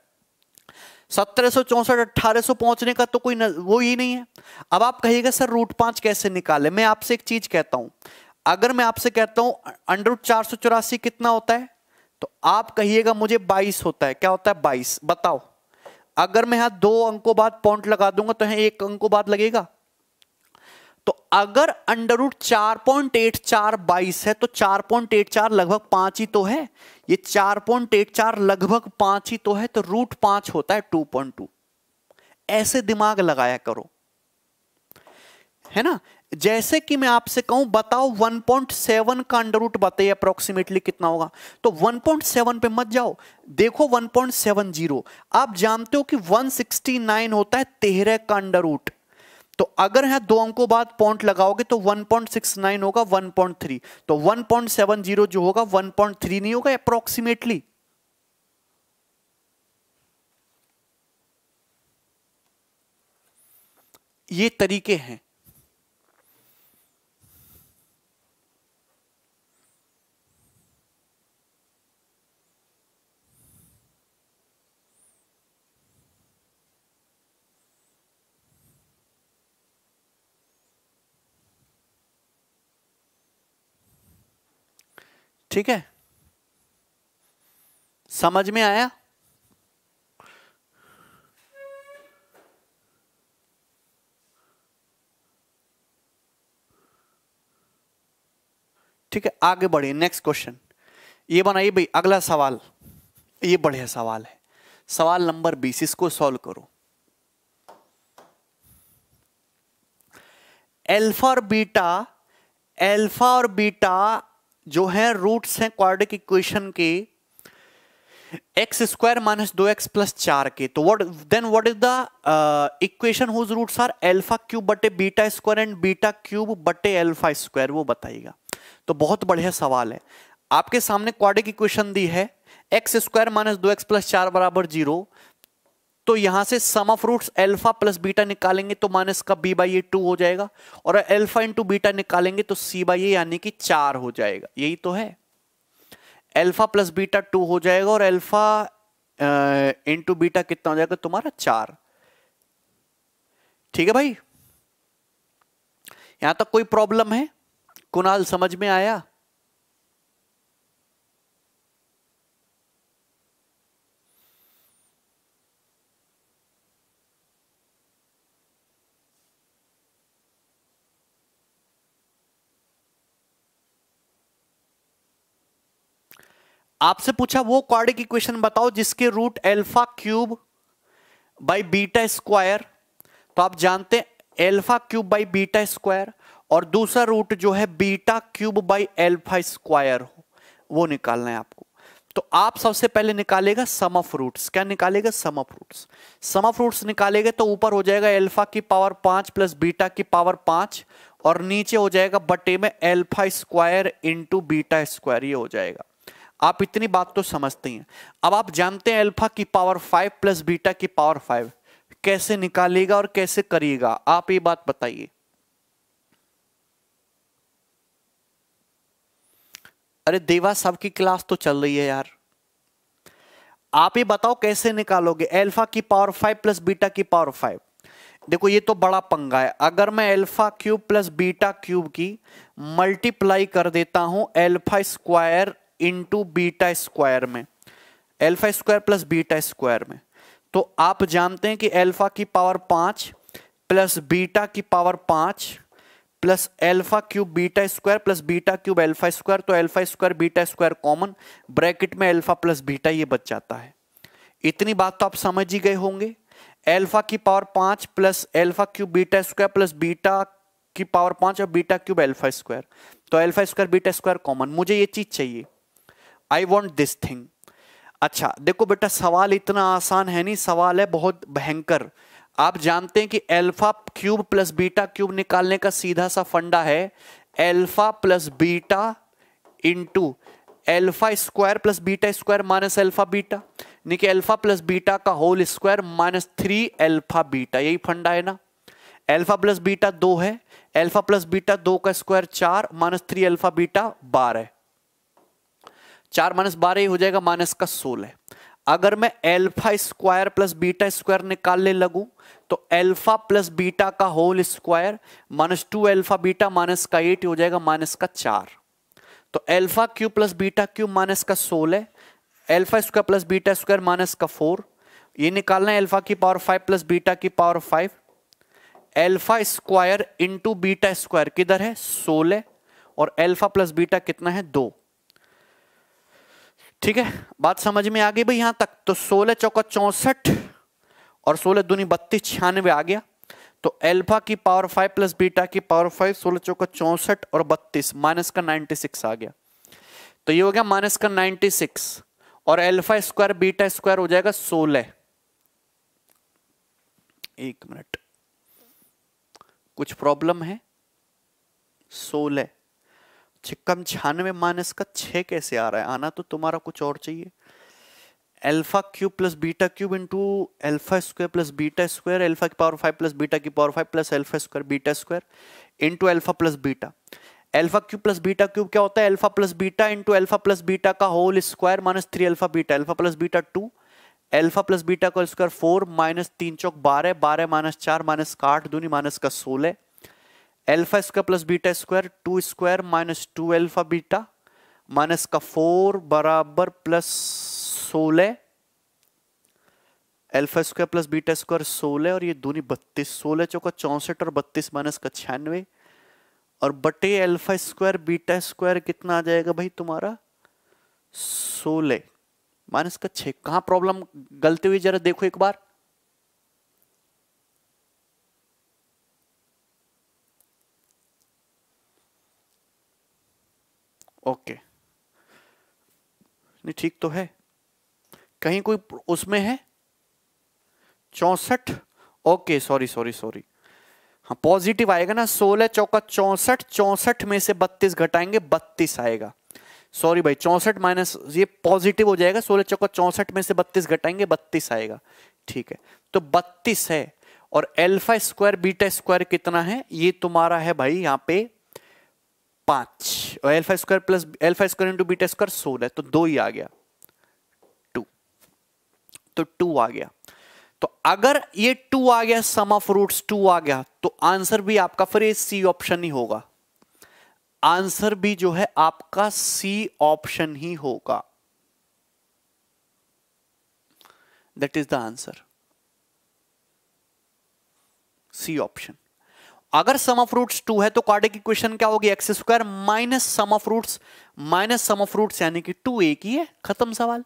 1764 1800 पहुंचने का तो कोई वो ही नहीं है। अब आप कहिएगा सर √5 कैसे निकाले? मैं आपसे एक चीज कहता हूं, अगर मैं आपसे कहता हूं √484 कितना होता है, तो आप कहिएगा मुझे 22 होता है। क्या होता है? 22। बताओ, अगर मैं यहां 2 अंकों बाद पॉइंट लगा दूंगा तो यहां 1 अंकों बाद लगेगा। तो अगर √4.84 22 है तो 4.84 लगभग 5 ही तो है, ये 4.84 लगभग 5 ही तो है, तो √5 होता है 2.2। ऐसे दिमाग लगाया करो, है ना। जैसे कि मैं आपसे कहूं बताओ 1.7 का अंडर बताइए अप्रोक्सीमेटली कितना होगा, तो 1.7 पे मत जाओ, देखो 1.70। आप जानते हो कि 169 होता है 13 का अंडर, तो अगर यहां 2 अंकों बाद पॉइंट लगाओगे तो 1.69 होगा 1.3, तो 1.70 जो होगा 1.3 नहीं होगा अप्रोक्सीमेटली। ये तरीके हैं। ठीक है, समझ में आया? ठीक है, आगे बढ़िए। नेक्स्ट क्वेश्चन ये बनाइए भाई, अगला सवाल, ये बढ़िया सवाल है, सवाल नंबर 20, इसको सॉल्व करो। अल्फा और बीटा जो है रूट्स हैं क्वाड्रेटिक इक्वेशन के x² - 2x + 4 के, तो what is the equation whose roots are α³ बटे β² एंड β³ बटे α², वो बताइएगा। तो बहुत बढ़िया सवाल है, आपके सामने क्वाड्रेटिक इक्वेशन दी है, x² - 2x + 4 = 0, तो यहां से sum of roots alpha plus beta निकालेंगे तो माइनस का b/a 2 हो जाएगा, और अल्फा इंटू बीटा निकालेंगे तो c/a यानी कि 4 हो जाएगा। यही तो है, अल्फा प्लस बीटा 2 हो जाएगा और अल्फा इंटू बीटा कितना हो जाएगा तुम्हारा 4। ठीक है भाई, यहां तक कोई प्रॉब्लम है? कुणाल समझ में आया? आपसे पूछा वो क्वाड्रेटिक इक्वेशन बताओ जिसके रूट α³ बाई β², तो आप जानते हैं α³ बाई β², और दूसरा रूट जो है β³ बाई α², वो निकालना है आपको। तो आप सबसे पहले निकालेगा सम ऑफ रूट्स। क्या निकालेगा? Sum of roots. Sum of roots निकालेगा तो ऊपर हो जाएगा α⁵ प्लस β⁵, और नीचे हो जाएगा बटे में α² इंटू β², ये हो जाएगा। आप इतनी बात तो समझते हैं। अब आप जानते हैं α⁵ प्लस β⁵ कैसे निकालेगा और कैसे करिएगा, आप ये बात बताइए। अरे देवा, सबकी क्लास तो चल रही है यार, आप ये बताओ कैसे निकालोगे α⁵ प्लस β⁵। देखो ये तो बड़ा पंगा है, अगर मैं α³ प्लस β³ की मल्टीप्लाई कर देता हूं α² इंटू β² में, α² प्लस β² में, तो आप जानते हैं कि α⁵ प्लस β⁵ प्लस α³ β² प्लस β³ α², तो α² β² कॉमन, ब्रैकेट में अल्फा प्लस बीटा ये बच जाता है। इतनी बात तो आप समझ ही गए होंगे। α⁵ प्लस α³ β² प्लस β⁵ और β³ α², तो α² β² कॉमन। मुझे ये चीज चाहिए, आई वॉन्ट दिस थिंग। अच्छा देखो बेटा, सवाल इतना आसान है नहीं, सवाल है बहुत भयंकर। आप जानते हैं कि α³ प्लस β³ निकालने का सीधा सा फंडा है alpha plus beta into α² plus β² minus alpha beta. यानी कि अल्फा प्लस बीटा का whole square minus 3 alpha beta, यही फंडा है ना। अल्फा प्लस बीटा 2 है, अल्फा प्लस बीटा 2 का square 4 minus 3 alpha beta 12, 4 minus 12 ही हो जाएगा माइनस का 16। अगर मैं alpha square plus beta square निकालने लगूं तो अल्फा प्लस बीटा का whole square minus 2 alpha beta minus का 8 हो जाएगा माइनस का 4। तो alpha cube plus beta cube minus का 16, alpha square plus beta square minus का 4, ये निकालना है अल्फा की पावर 5 प्लस बीटा की power 5। Alpha square into beta square किधर है 16, और अल्फा प्लस बीटा कितना है 2। ठीक है, बात समझ में आ गई भाई यहां तक। तो 16 चौका 64 और 16 दूनी 32, 96 आ गया। तो अल्फा की पावर 5 प्लस बीटा की पावर 5, 16 चौका 64 और 32 माइनस का 96 आ गया। तो ये हो गया माइनस का 96, और अल्फा स्क्वायर बीटा स्क्वायर हो जाएगा 16। एक मिनट, कुछ प्रॉब्लम है? 16 कम 96 माइनस का 6 कैसे आ रहा है? आना तो तुम्हारा कुछ और चाहिए। Alpha cube plus beta cube into alpha square plus beta square, alpha की पावर 5 प्लस बीटा की power 5 plus alpha square beta square into alpha plus beta. Alpha cube plus beta cube क्या होता है? Alpha plus beta into alpha plus beta का whole square minus 3 alpha beta, alpha plus beta 2, alpha plus beta का square 4 minus 3 चौक 12, 12 minus 4 minus का 8 दूनी minus का 16, alpha square plus beta square 2 square minus 2 alpha beta minus का 4 बराबर plus 16, alpha square plus beta square 16 और ये दूनी 32, 16 चौका 64 और 32 माइनस का 96 और बटे अल्फा स्क्वायर बीटा स्क्वायर कितना आ जाएगा भाई तुम्हारा 16 माइनस का 6। कहां प्रॉब्लम गलती हुई जरा देखो एक बार। ओके, नहीं ठीक तो है, कहीं कोई उसमें है 64। ओके सॉरी सॉरी सॉरी, हाँ पॉजिटिव आएगा ना। 16 चौका 64, 64 में से 32 घटाएंगे 32 आएगा। सॉरी भाई 64 माइनस ये पॉजिटिव हो जाएगा, 16 चौका 64 में से 32 घटाएंगे 32 आएगा। ठीक है, तो 32 है और अल्फा स्क्वायर बीटा स्क्वायर कितना है? ये तुम्हारा है भाई यहाँ पे 5 और alpha square plus alpha square into beta square 16, तो 2 ही आ गया 2, तो 2 आ गया। तो अगर ये 2 आ गया, सम ऑफ रूट्स 2 आ गया, तो आंसर भी आपका फिर सी ऑप्शन ही होगा। आंसर भी जो है आपका सी ऑप्शन ही होगा। That is the answer, C option. अगर सम ऑफ रूट्स 2 है तो क्वाड्रेटिक इक्वेशन क्या होगी? X square minus sum of roots यानी कि 2 एक ही है, खत्म सवाल।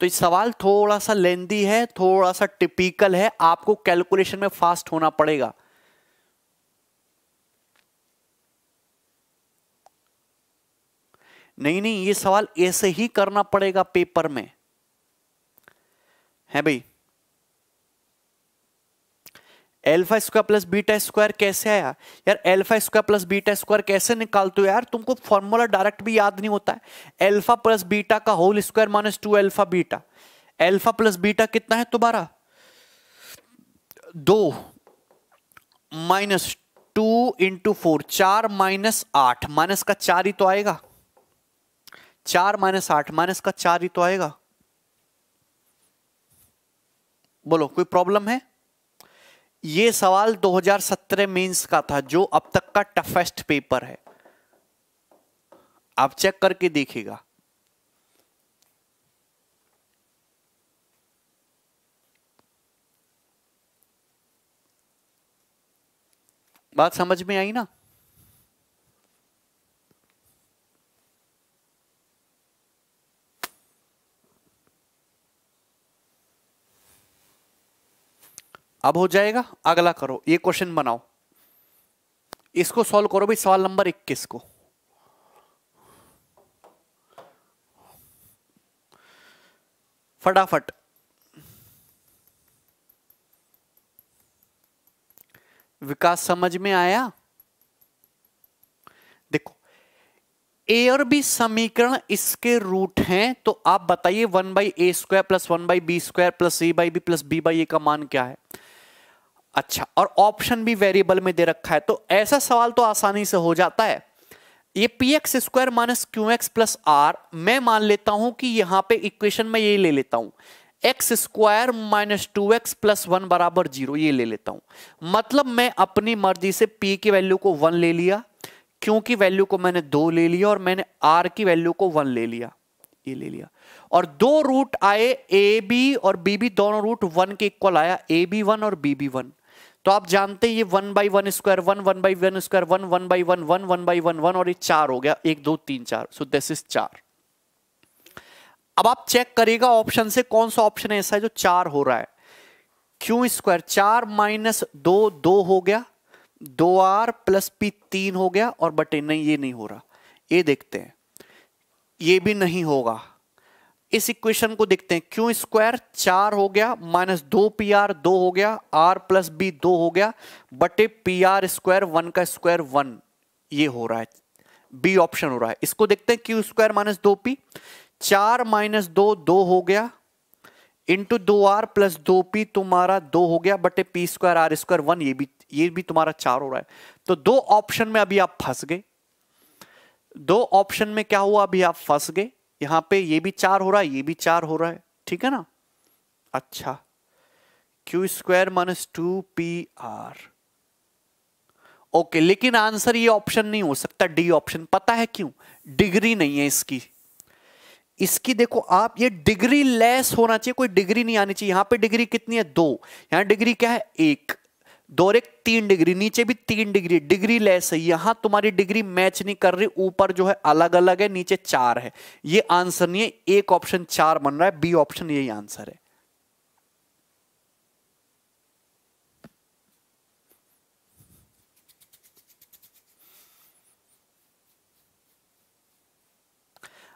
तो ये सवाल थोड़ा सा लेंदी है, थोड़ा सा टिपिकल है, आपको कैलकुलेशन में फास्ट होना पड़ेगा। नहीं नहीं, ये सवाल ऐसे ही करना पड़ेगा पेपर में, है भाई। Alpha square plus beta square कैसे आया यार? Alpha square plus beta square कैसे निकालते हो यार? तुमको फॉर्मूला डायरेक्ट भी याद नहीं होता है। अल्फा प्लस बीटा का whole square minus 2 alpha beta, alpha plus beta कितना है तुम्हारा 2 माइनस 2 इंटू 4, 4 माइनस 8 माइनस का 4 ही तो आएगा, 4 माइनस 8 माइनस का 4 ही तो आएगा। बोलो कोई प्रॉब्लम है? ये सवाल 2017 मेंस का था, जो अब तक का टफेस्ट पेपर है, आप चेक करके देखिएगा। बात समझ में आई ना? अब हो जाएगा। अगला करो, ये क्वेश्चन बनाओ, इसको सॉल्व करो भाई, सवाल नंबर 21 को। फटाफट विकास समझ में आया? देखो ए और बी समीकरण इसके रूट हैं, तो आप बताइए 1/a² plus 1/b² plus c/b plus b/a का मान क्या है। अच्छा, और ऑप्शन भी वेरिएबल में दे रखा है, तो ऐसा सवाल तो आसानी से हो जाता है। ये px² minus qx plus r, मैं मान लेता हूं कि यहां पे इक्वेशन में ये ले लेता हूं x² माइनस 2x प्लस 1 बराबर 0, ये ले लेता हूं। मतलब मैं अपनी मर्जी से p की वैल्यू को 1 ले लिया, q की वैल्यू को मैंने 2 ले लिया, और मैंने r की वैल्यू को 1 ले लिया, ये ले लिया। और दो रूट आए, ए बी और बी बी, दोनों रूट 1 के इक्वल आया, ए बी 1 और बी बी 1। तो आप जानते हैं ये 1/1² 1 1/1² 1 1/1 1 1/1 1, और ये 4 हो गया, 1 2 3 4, सो दिस इज 4। अब आप चेक करिएगा ऑप्शन से कौन सा ऑप्शन ऐसा है जो 4 हो रहा है। q² 4 माइनस 2 2 हो गया, 2r प्लस p 3 हो गया, और बटे नहीं, ये नहीं हो रहा। ये देखते हैं, ये भी नहीं होगा। इस इक्वेशन को देखते हैं, q² 4 हो गया माइनस 2pr 2 हो गया, r प्लस b 2 हो गया, बटे pr² 1 का स्क्वायर 1, ये हो रहा है, बी ऑप्शन हो रहा है। इसको देखते हैं, q² माइनस 2p, 4 माइनस 2 2 हो गया, इंटू 2r प्लस 2p तुम्हारा 2 हो गया, बटे p² r² 1, ये भी तुम्हारा 4 हो रहा है। तो दो ऑप्शन में अभी आप फंस गए, दो ऑप्शन में क्या हुआ, अभी आप फंस गए। यहां पे ये भी 4 हो रहा है, ये भी 4 हो रहा है, ठीक है ना। अच्छा, q² माइनस 2pr, ओके, लेकिन आंसर ये ऑप्शन नहीं हो सकता, डी ऑप्शन। पता है क्यों? डिग्री नहीं है इसकी। इसकी देखो आप, ये डिग्री लेस होना चाहिए, कोई डिग्री नहीं आनी चाहिए। यहां पे डिग्री कितनी है? 2। यहां डिग्री क्या है? 1। 2 और 1 3 डिग्री, नीचे भी 3 डिग्री, डिग्री लेस है। यहां तुम्हारी डिग्री मैच नहीं कर रही, ऊपर जो है अलग अलग है, नीचे 4 है। ये आंसर नहीं है, एक ऑप्शन 4 बन रहा है, बी ऑप्शन यही आंसर है।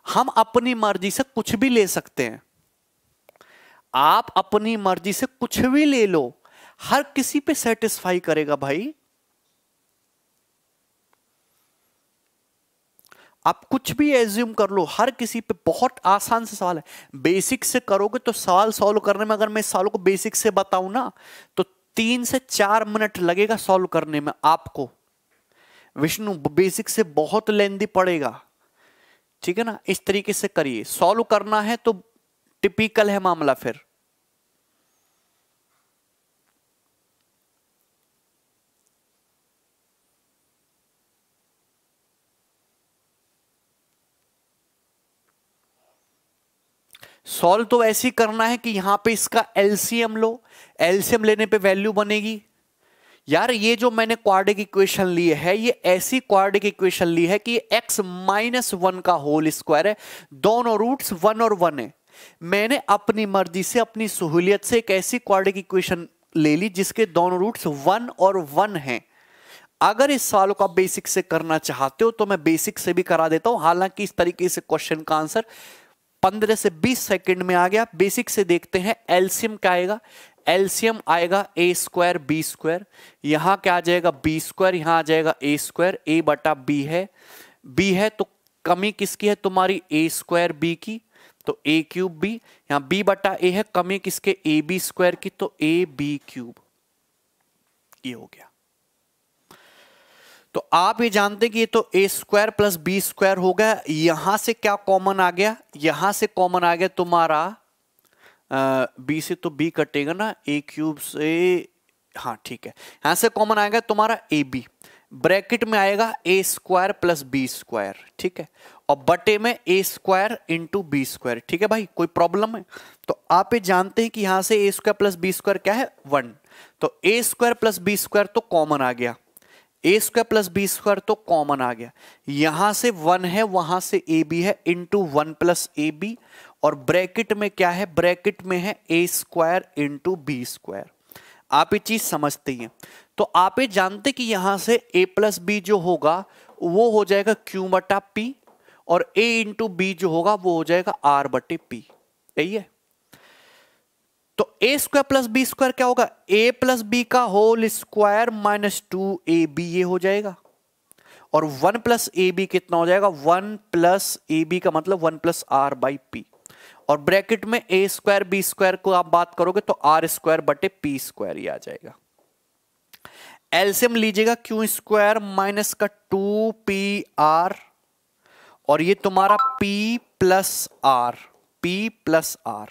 हम अपनी मर्जी से कुछ भी ले सकते हैं, आप अपनी मर्जी से कुछ भी ले लो, हर किसी पे सेटिस्फाई करेगा भाई। आप कुछ भी एज्यूम कर लो, हर किसी पे। बहुत आसान से सवाल है, बेसिक से करोगे तो सवाल सॉल्व करने में, अगर मैं सवाल को बेसिक से बताऊं ना, तो 3 से 4 मिनट लगेगा सॉल्व करने में आपको। विष्णु, बेसिक से बहुत लेंदी पड़ेगा, ठीक है ना। इस तरीके से करिए, सॉल्व करना है तो टिपिकल है मामला। फिर सॉल्व तो ऐसे ही करना है कि यहां पे इसका एलसीएम लो, एलसीएम लेने पे वैल्यू बनेगी। यार ये जो मैंने क्वाड्रेटिक इक्वेशन ली है, ये ऐसी क्वाड्रेटिक इक्वेशन ली है कि x माइनस 1 का होल स्क्वायर है, दोनों रूट्स 1 और 1 है। मैंने अपनी मर्जी से, अपनी सहूलियत से एक ऐसी क्वाड्रेटिक इक्वेशन ले ली जिसके दोनों रूट्स 1 और 1 हैं। अगर इस सवाल को आप बेसिक से करना चाहते हो तो मैं बेसिक से भी करा देता हूं। हालांकि इस तरीके से क्वेश्चन का आंसर 15 से 20 सेकंड में आ गया। बेसिक से देखते हैं, एलसीएम क्या आएगा? एलसीएम आएगा a² b²। यहां क्या आ जाएगा? b², यहां आ जाएगा a²। a बटा b है, b है तो कमी किसकी है? तुम्हारी a² b की, तो a³ b। यहां b बटा a है, कमी किसके? ab² की, तो ab³। ये हो गया। तो आप ये जानते हैं कि ये तो a² प्लस b² हो गया। यहां से क्या कॉमन आ गया? यहां से कॉमन आ गया तुम्हारा b से तो b कटेगा ना, a³ से, हाँ ठीक है, यहां से कॉमन आएगा तुम्हारा ab, ब्रैकेट में आएगा a² प्लस b², ठीक है, और बटे में a² इंटू b², ठीक है भाई, कोई प्रॉब्लम है? तो आप ये जानते हैं कि यहां से a² प्लस b² क्या है? 1। तो a² प्लस b² तो कॉमन आ गया, a² प्लस b² तो कॉमन आ गया। यहां से 1 है, वहां से ab है, इंटू 1 प्लस ab, और ब्रैकेट में क्या है? ब्रैकेट में है a² इंटू b²। आप ये चीज समझते हैं। तो आप ये जानते कि यहां से a प्लस b जो होगा वो हो जाएगा q बटा p, और a इंटू b जो होगा वो हो जाएगा r बटे p। यही है। तो a² प्लस b² क्या होगा? a प्लस b का होल स्क्वायर माइनस 2ab, ये हो जाएगा। और 1 प्लस ए बी कितना हो जाएगा, 1 प्लस ए बी का मतलब 1 प्लस आर बाई पी, और ब्रैकेट में ए स्क्वायर बी स्क्वायर को आप बात करोगे तो आर स्क्वायर बटे पी स्क्वायर ही आ जाएगा। एलसीएम लीजिएगा, क्यू स्क्वायर माइनस का 2 पी आर, और ये तुम्हारा P plus R, P plus R,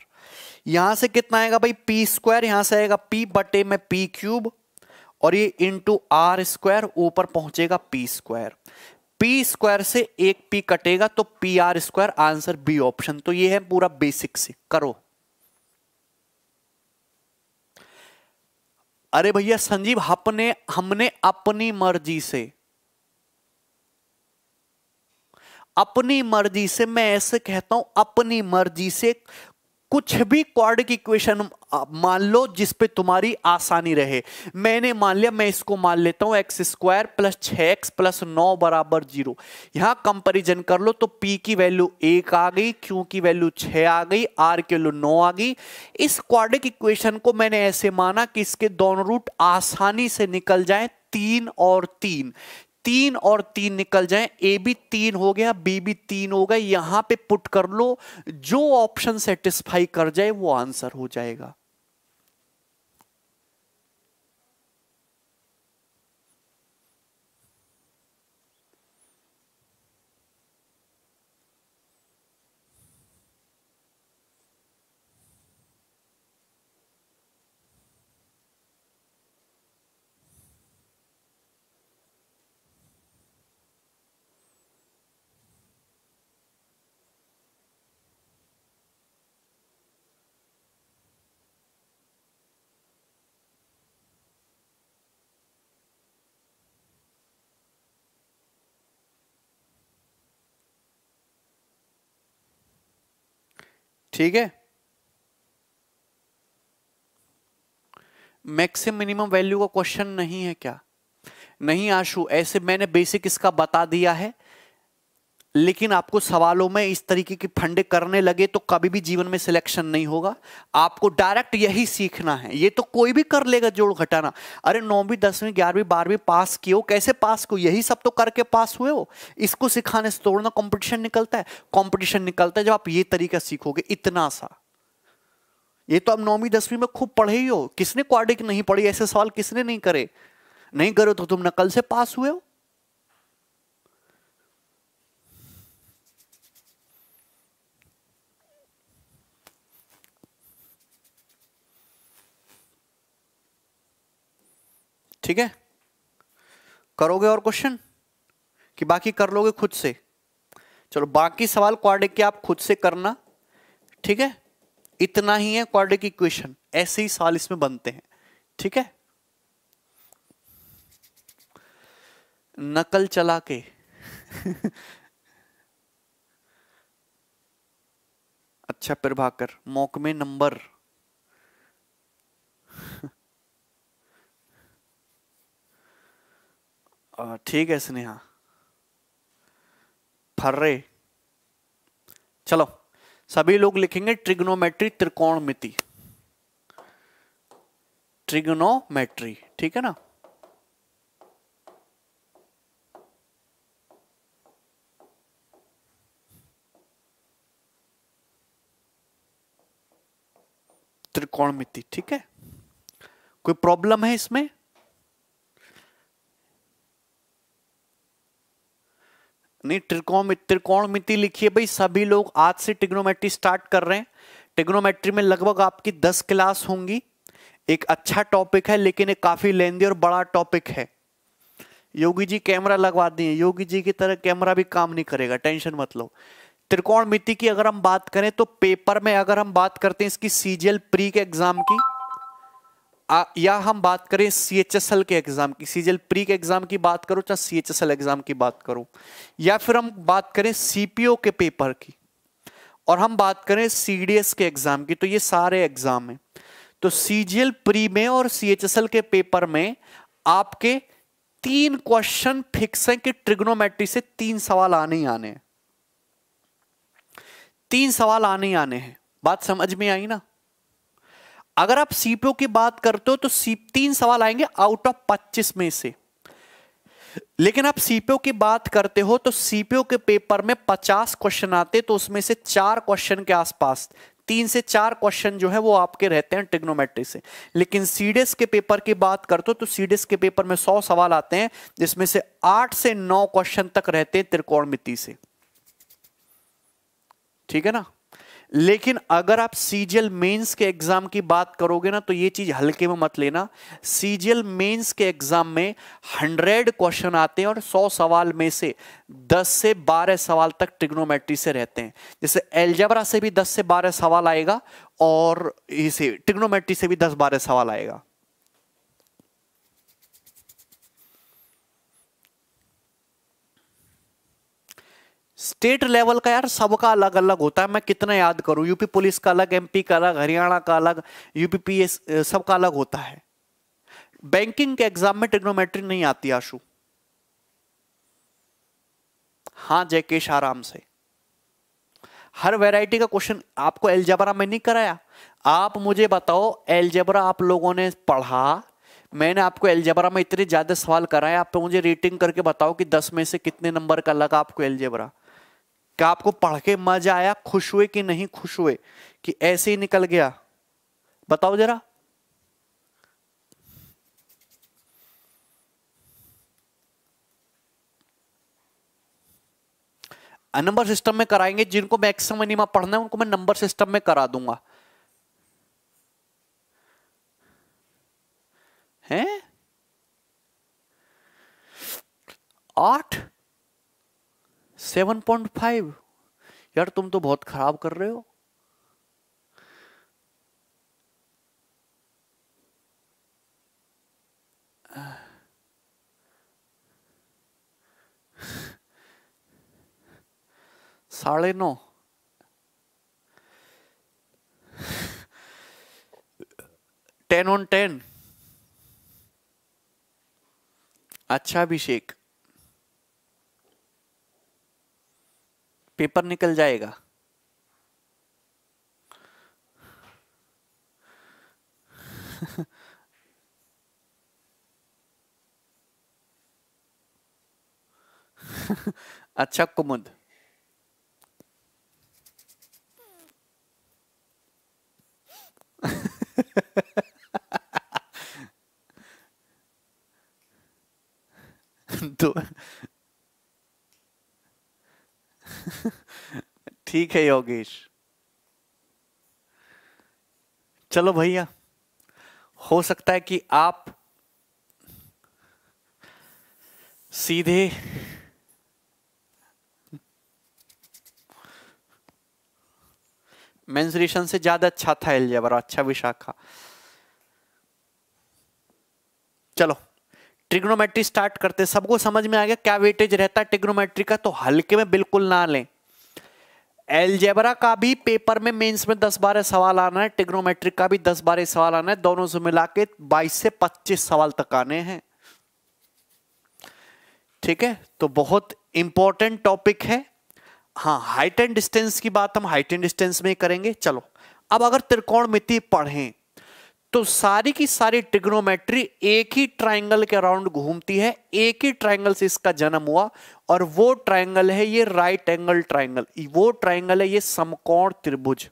यहां से कितना आएगा भाई P स्क्वायर, यहां से आएगा P बटे में P क्यूब, और ये इंटू आर स्क्वायर, ऊपर पहुंचेगा P स्क्वायर। P स्क्वायर से एक P कटेगा तो P R square, answer B option. तो ये है पूरा बेसिक से करो। अरे भैया संजीव, हमने अपनी मर्जी से, मैं ऐसे कहता हूं अपनी मर्जी से कुछ भी क्वाड्रेटिक इक्वेशन मान लो जिस पे तुम्हारी आसानी रहे। मैंने मान लिया, मैं इसको मान लेता हूं x square plus 6x plus 9 बराबर 0। यहां कंपैरिजन कर लो तो p की वैल्यू 1 आ गई, q की वैल्यू 6 आ गई, r की वैल्यू 9 आ गई। इस क्वाड्रेटिक इक्वेशन को मैंने ऐसे माना कि इसके दोनों रूट आसानी से निकल जाए, 3 और 3, 3 और 3 निकल जाएं, ए भी 3 हो गया, बी भी 3 हो गया। यहां पे पुट कर लो, जो ऑप्शन सेटिस्फाई कर जाए वो आंसर हो जाएगा। ठीक है, मैक्सिमम मिनिमम वैल्यू का क्वेश्चन नहीं है क्या? नहीं आशु, ऐसे मैंने बेसिक इसका बता दिया है, लेकिन आपको सवालों में इस तरीके की फंडे करने लगे तो कभी भी जीवन में सिलेक्शन नहीं होगा। आपको डायरेक्ट यही सीखना है। ये तो कोई भी कर लेगा जोड़ घटाना। अरे 9वीं 10वीं 11वीं 12वीं पास किए हो, कैसे पास को, यही सब तो करके पास हुए हो। इसको सिखाने से तोड़ना कंपटीशन निकलता है। कंपटीशन निकलता है जब आप ये तरीका सीखोगे। इतना सा, ये तो आप 9वीं 10वीं में खूब पढ़े ही हो। किसने क्वाड्रेटिक नहीं पढ़ी? ऐसे सवाल किसने नहीं करे? नहीं करो तो तुम नकल से पास हुए हो। ठीक है, करोगे और क्वेश्चन कि बाकी कर लोगे खुद से? चलो बाकी सवाल क्वाड्रेटिक के आप खुद से करना। ठीक है, इतना ही है क्वाड्रेटिक इक्वेशन, ऐसे ही सवाल इसमें बनते हैं। ठीक है, नकल चला के अच्छा प्रभाकर, मौक में नंबर ठीक है स्नेहा, फर्रे। चलो सभी लोग लिखेंगे ट्रिग्नोमेट्री, त्रिकोणमिति, ट्रिग्नोमेट्री। ठीक है ना? त्रिकोणमिति। ठीक है, कोई प्रॉब्लम है इसमें? नहीं, त्रिकोणमिति लिखिए भाई। सभी लोग आज से ट्रिग्नोमेट्री स्टार्ट कर रहे हैं। ट्रिग्नोमेट्री में लगभग आपकी 10 क्लास होंगी। एक अच्छा टॉपिक है, लेकिन एक काफी लेंदी और बड़ा टॉपिक है। योगी जी कैमरा लगवा दिए, योगी जी की तरह कैमरा भी काम नहीं करेगा, टेंशन मत लो। त्रिकोणमिति की अगर हम बात करें तो पेपर में अगर हम बात करते हैं इसकी सीजीएल प्री के एग्जाम की, या हम बात करें सीएचएसएल के एग्जाम की, सीजीएल प्री के एग्जाम की बात करो चाहे सीएचएसएल एग्जाम की बात करो, या फिर हम बात करें सीपीओ के पेपर की, और हम बात करें सीडीएस के एग्जाम की, तो ये सारे एग्जाम हैं। तो सीजीएल प्री में और सीएचएसएल के पेपर में आपके 3 क्वेश्चन फिक्स हैं कि ट्रिग्नोमेट्री से 3 सवाल आने ही आने हैं। 3 सवाल आने ही आने हैं। बात समझ में आई ना? अगर आप सीपीओ की बात करते हो तो 3 सवाल आएंगे आउट ऑफ 25 में से। लेकिन आप सीपीओ की बात करते हो तो सीपीओ के पेपर में 50 क्वेश्चन आते, तो उसमें से 4 क्वेश्चन के आसपास, 3 से 4 क्वेश्चन जो है वो आपके रहते हैं ट्रिग्नोमेट्री से। लेकिन सीडीएस के पेपर की बात करते हो तो सीडीएस के पेपर में 100 सवाल आते हैं, जिसमें से 8 से 9 क्वेश्चन तक रहते हैं त्रिकोणमिति से। ठीक है ना। लेकिन अगर आप सीजीएल मेंस के एग्जाम की बात करोगे ना, तो ये चीज हल्के में मत लेना। सीजीएल मेंस के एग्जाम में 100 क्वेश्चन आते हैं और 100 सवाल में से 10 से 12 सवाल तक ट्रिग्नोमेट्री से रहते हैं। जैसे एलजेब्रा से भी 10 से 12 सवाल आएगा और इसे ट्रिग्नोमेट्री से भी 10-12 सवाल आएगा। स्टेट लेवल का यार सबका अलग अलग होता है, मैं कितना याद करूं। यूपी पुलिस का अलग, एमपी का अलग, हरियाणा का अलग, यूपीपीएस सबका अलग होता है। बैंकिंग के एग्जाम में ट्रिग्नोमेट्री नहीं आती आशु। हां जयकेश, आराम से। हर वैरायटी का क्वेश्चन आपको एलजेब्रा में नहीं कराया। आप मुझे बताओ, एलजेब्रा आप लोगों ने पढ़ा, मैंने आपको एलजेब्रा में इतने ज्यादा सवाल कराए, आप मुझे रेटिंग करके बताओ कि 10 में से कितने नंबर का लगा आपको एलजेब्रा। क्या आपको पढ़ के मजा आया, खुश हुए कि नहीं खुश हुए, कि ऐसे ही निकल गया? बताओ जरा। नंबर सिस्टम में कराएंगे, जिनको मैक्सिमम मिनिमम पढ़ना है उनको मैं नंबर सिस्टम में करा दूंगा। हैं 8 7.5, यार तुम तो बहुत खराब कर रहे हो। साढ़े 9, 10 on 10। अच्छा अभिषेक, पेपर निकल जाएगा। अच्छा कुमुद, तो ठीक है योगेश, चलो भैया, हो सकता है कि आप सीधे मेंसुरेशन से ज्यादा अच्छा था एलजेब्रा। अच्छा विशाखा, चलो ट्रिग्नोमेट्री स्टार्ट करते। सबको समझ में आ गया क्या वेटेज रहता है ट्रिग्नोमेट्री का? तो हल्के में बिल्कुल ना लें। एलजेब्रा का भी पेपर में मेंस में 10-12 सवाल आना है, ट्रिग्नोमेट्री का भी 10-12 सवाल आना है, दोनों से मिला के 22 से 25 सवाल तक आने हैं। ठीक है, तो बहुत इंपॉर्टेंट टॉपिक है। हाँ, हाइट एंड डिस्टेंस की बात हम हाइट एंड डिस्टेंस में ही करेंगे। चलो अब अगर त्रिकोणमिति पढ़ें तो सारी की सारी ट्रिग्नोमेट्री एक ही ट्राइंगल के अराउंड घूमती है, एक ही ट्राइंगल से इसका जन्म हुआ, और वो ट्राइंगल है ये राइट एंगल ट्राइंगल, वो ट्राइंगल है ये समकोण त्रिभुज।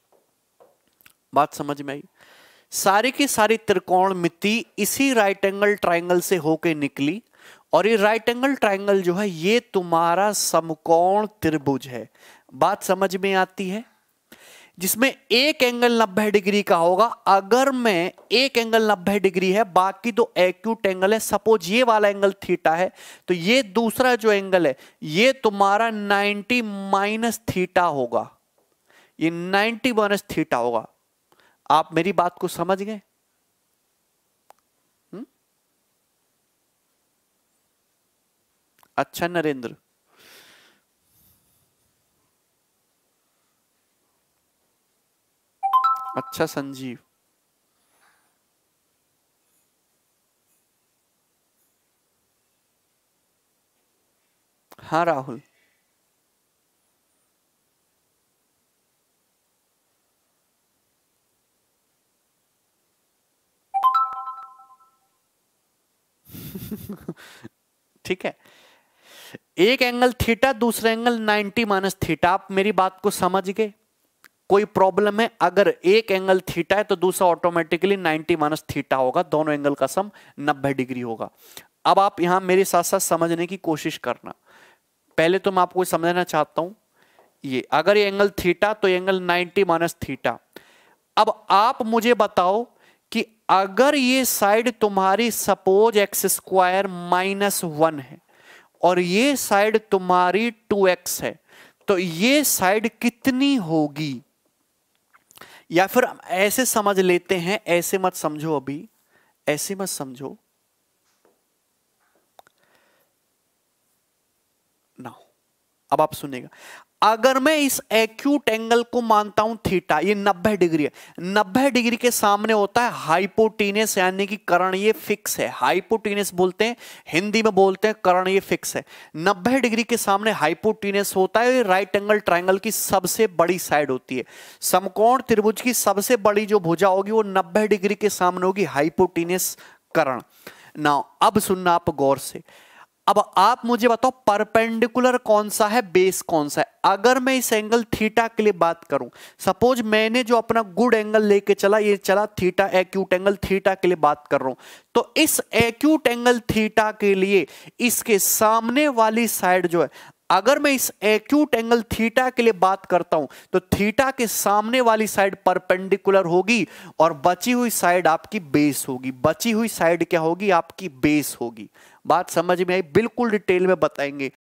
बात समझ में आई? सारी की सारी त्रिकोणमिति इसी राइट एंगल ट्राइंगल से होके निकली, और ये राइट एंगल ट्राइंगल जो है ये तुम्हारा समकोण त्रिभुज है। बात समझ में आती है? जिसमें एक एंगल 90 डिग्री का होगा। अगर मैं एक एंगल 90 डिग्री है, बाकी दो एक्यूट एंगल है, सपोज ये वाला एंगल थीटा है, तो ये दूसरा जो एंगल है ये तुम्हारा 90 माइनस थीटा होगा, ये 90 माइनस थीटा होगा। आप मेरी बात को समझ गए? अच्छा नरेंद्र, अच्छा संजीव, हाँ राहुल, ठीक है, एक एंगल थीटा, दूसरा एंगल 90 माइनस थीटा। आप मेरी बात को समझ गए? कोई प्रॉब्लम है? अगर एक एंगल थीटा है तो दूसरा ऑटोमेटिकली 90 माइनस थीटा होगा, दोनों एंगल का सम 90 डिग्री होगा। अब आप यहां मेरे साथ साथ समझने की कोशिश करना। पहले तो मैं आपको समझना चाहता हूं, ये अगर ये एंगल थीटा तो ये एंगल 90 माइनस थीटा। अब आप मुझे बताओ कि अगर ये साइड तुम्हारी सपोज एक्स स्क्वायर माइनस 1 है और ये साइड तुम्हारी 2x है, तो ये साइड कितनी होगी? या फिर ऐसे समझ लेते हैं, ऐसे मत समझो, अभी ऐसे मत समझो ना। अब आप सुनेगा, अगर मैं इस एक्यूट एंगल को मानता हूं थीटा, ये 90 डिग्री है, 90 डिग्री के सामने होता है हाइपोटेनस यानी कि कर्ण, ये फिक्स है। हाइपोटेनस बोलते हैं, हिंदी में बोलते हैं कर्ण, ये फिक्स है। 90 डिग्री के सामने हाइपोटेनस होता है, राइट एंगल ट्रायंगल की सबसे बड़ी साइड होती है। समकोण त्रिभुज की सबसे बड़ी जो भुजा होगी वो 90 डिग्री के सामने होगी, हाइपोटेनस कर्ण। नाउ अब सुनना आप गौर से, अब आप मुझे बताओ परपेंडिकुलर कौन सा है, बेस कौन सा है। अगर मैं इस एंगल थीटा के लिए बात करूं, सपोज मैंने जो अपना गुड एंगल लेके चला, ये चला थीटा, एक्यूट एंगल थीटा के लिए बात कर रहा हूं, तो इस एक्यूट एंगल थीटा के लिए इसके सामने वाली साइड जो है, अगर मैं इस एक्यूट एंगल थीटा के लिए बात करता हूं तो थीटा के सामने वाली साइड परपेंडिकुलर होगी और बची हुई साइड आपकी बेस होगी। बची हुई साइड क्या होगी? आपकी बेस होगी। बात समझ में आई? बिल्कुल डिटेल में बताएंगे।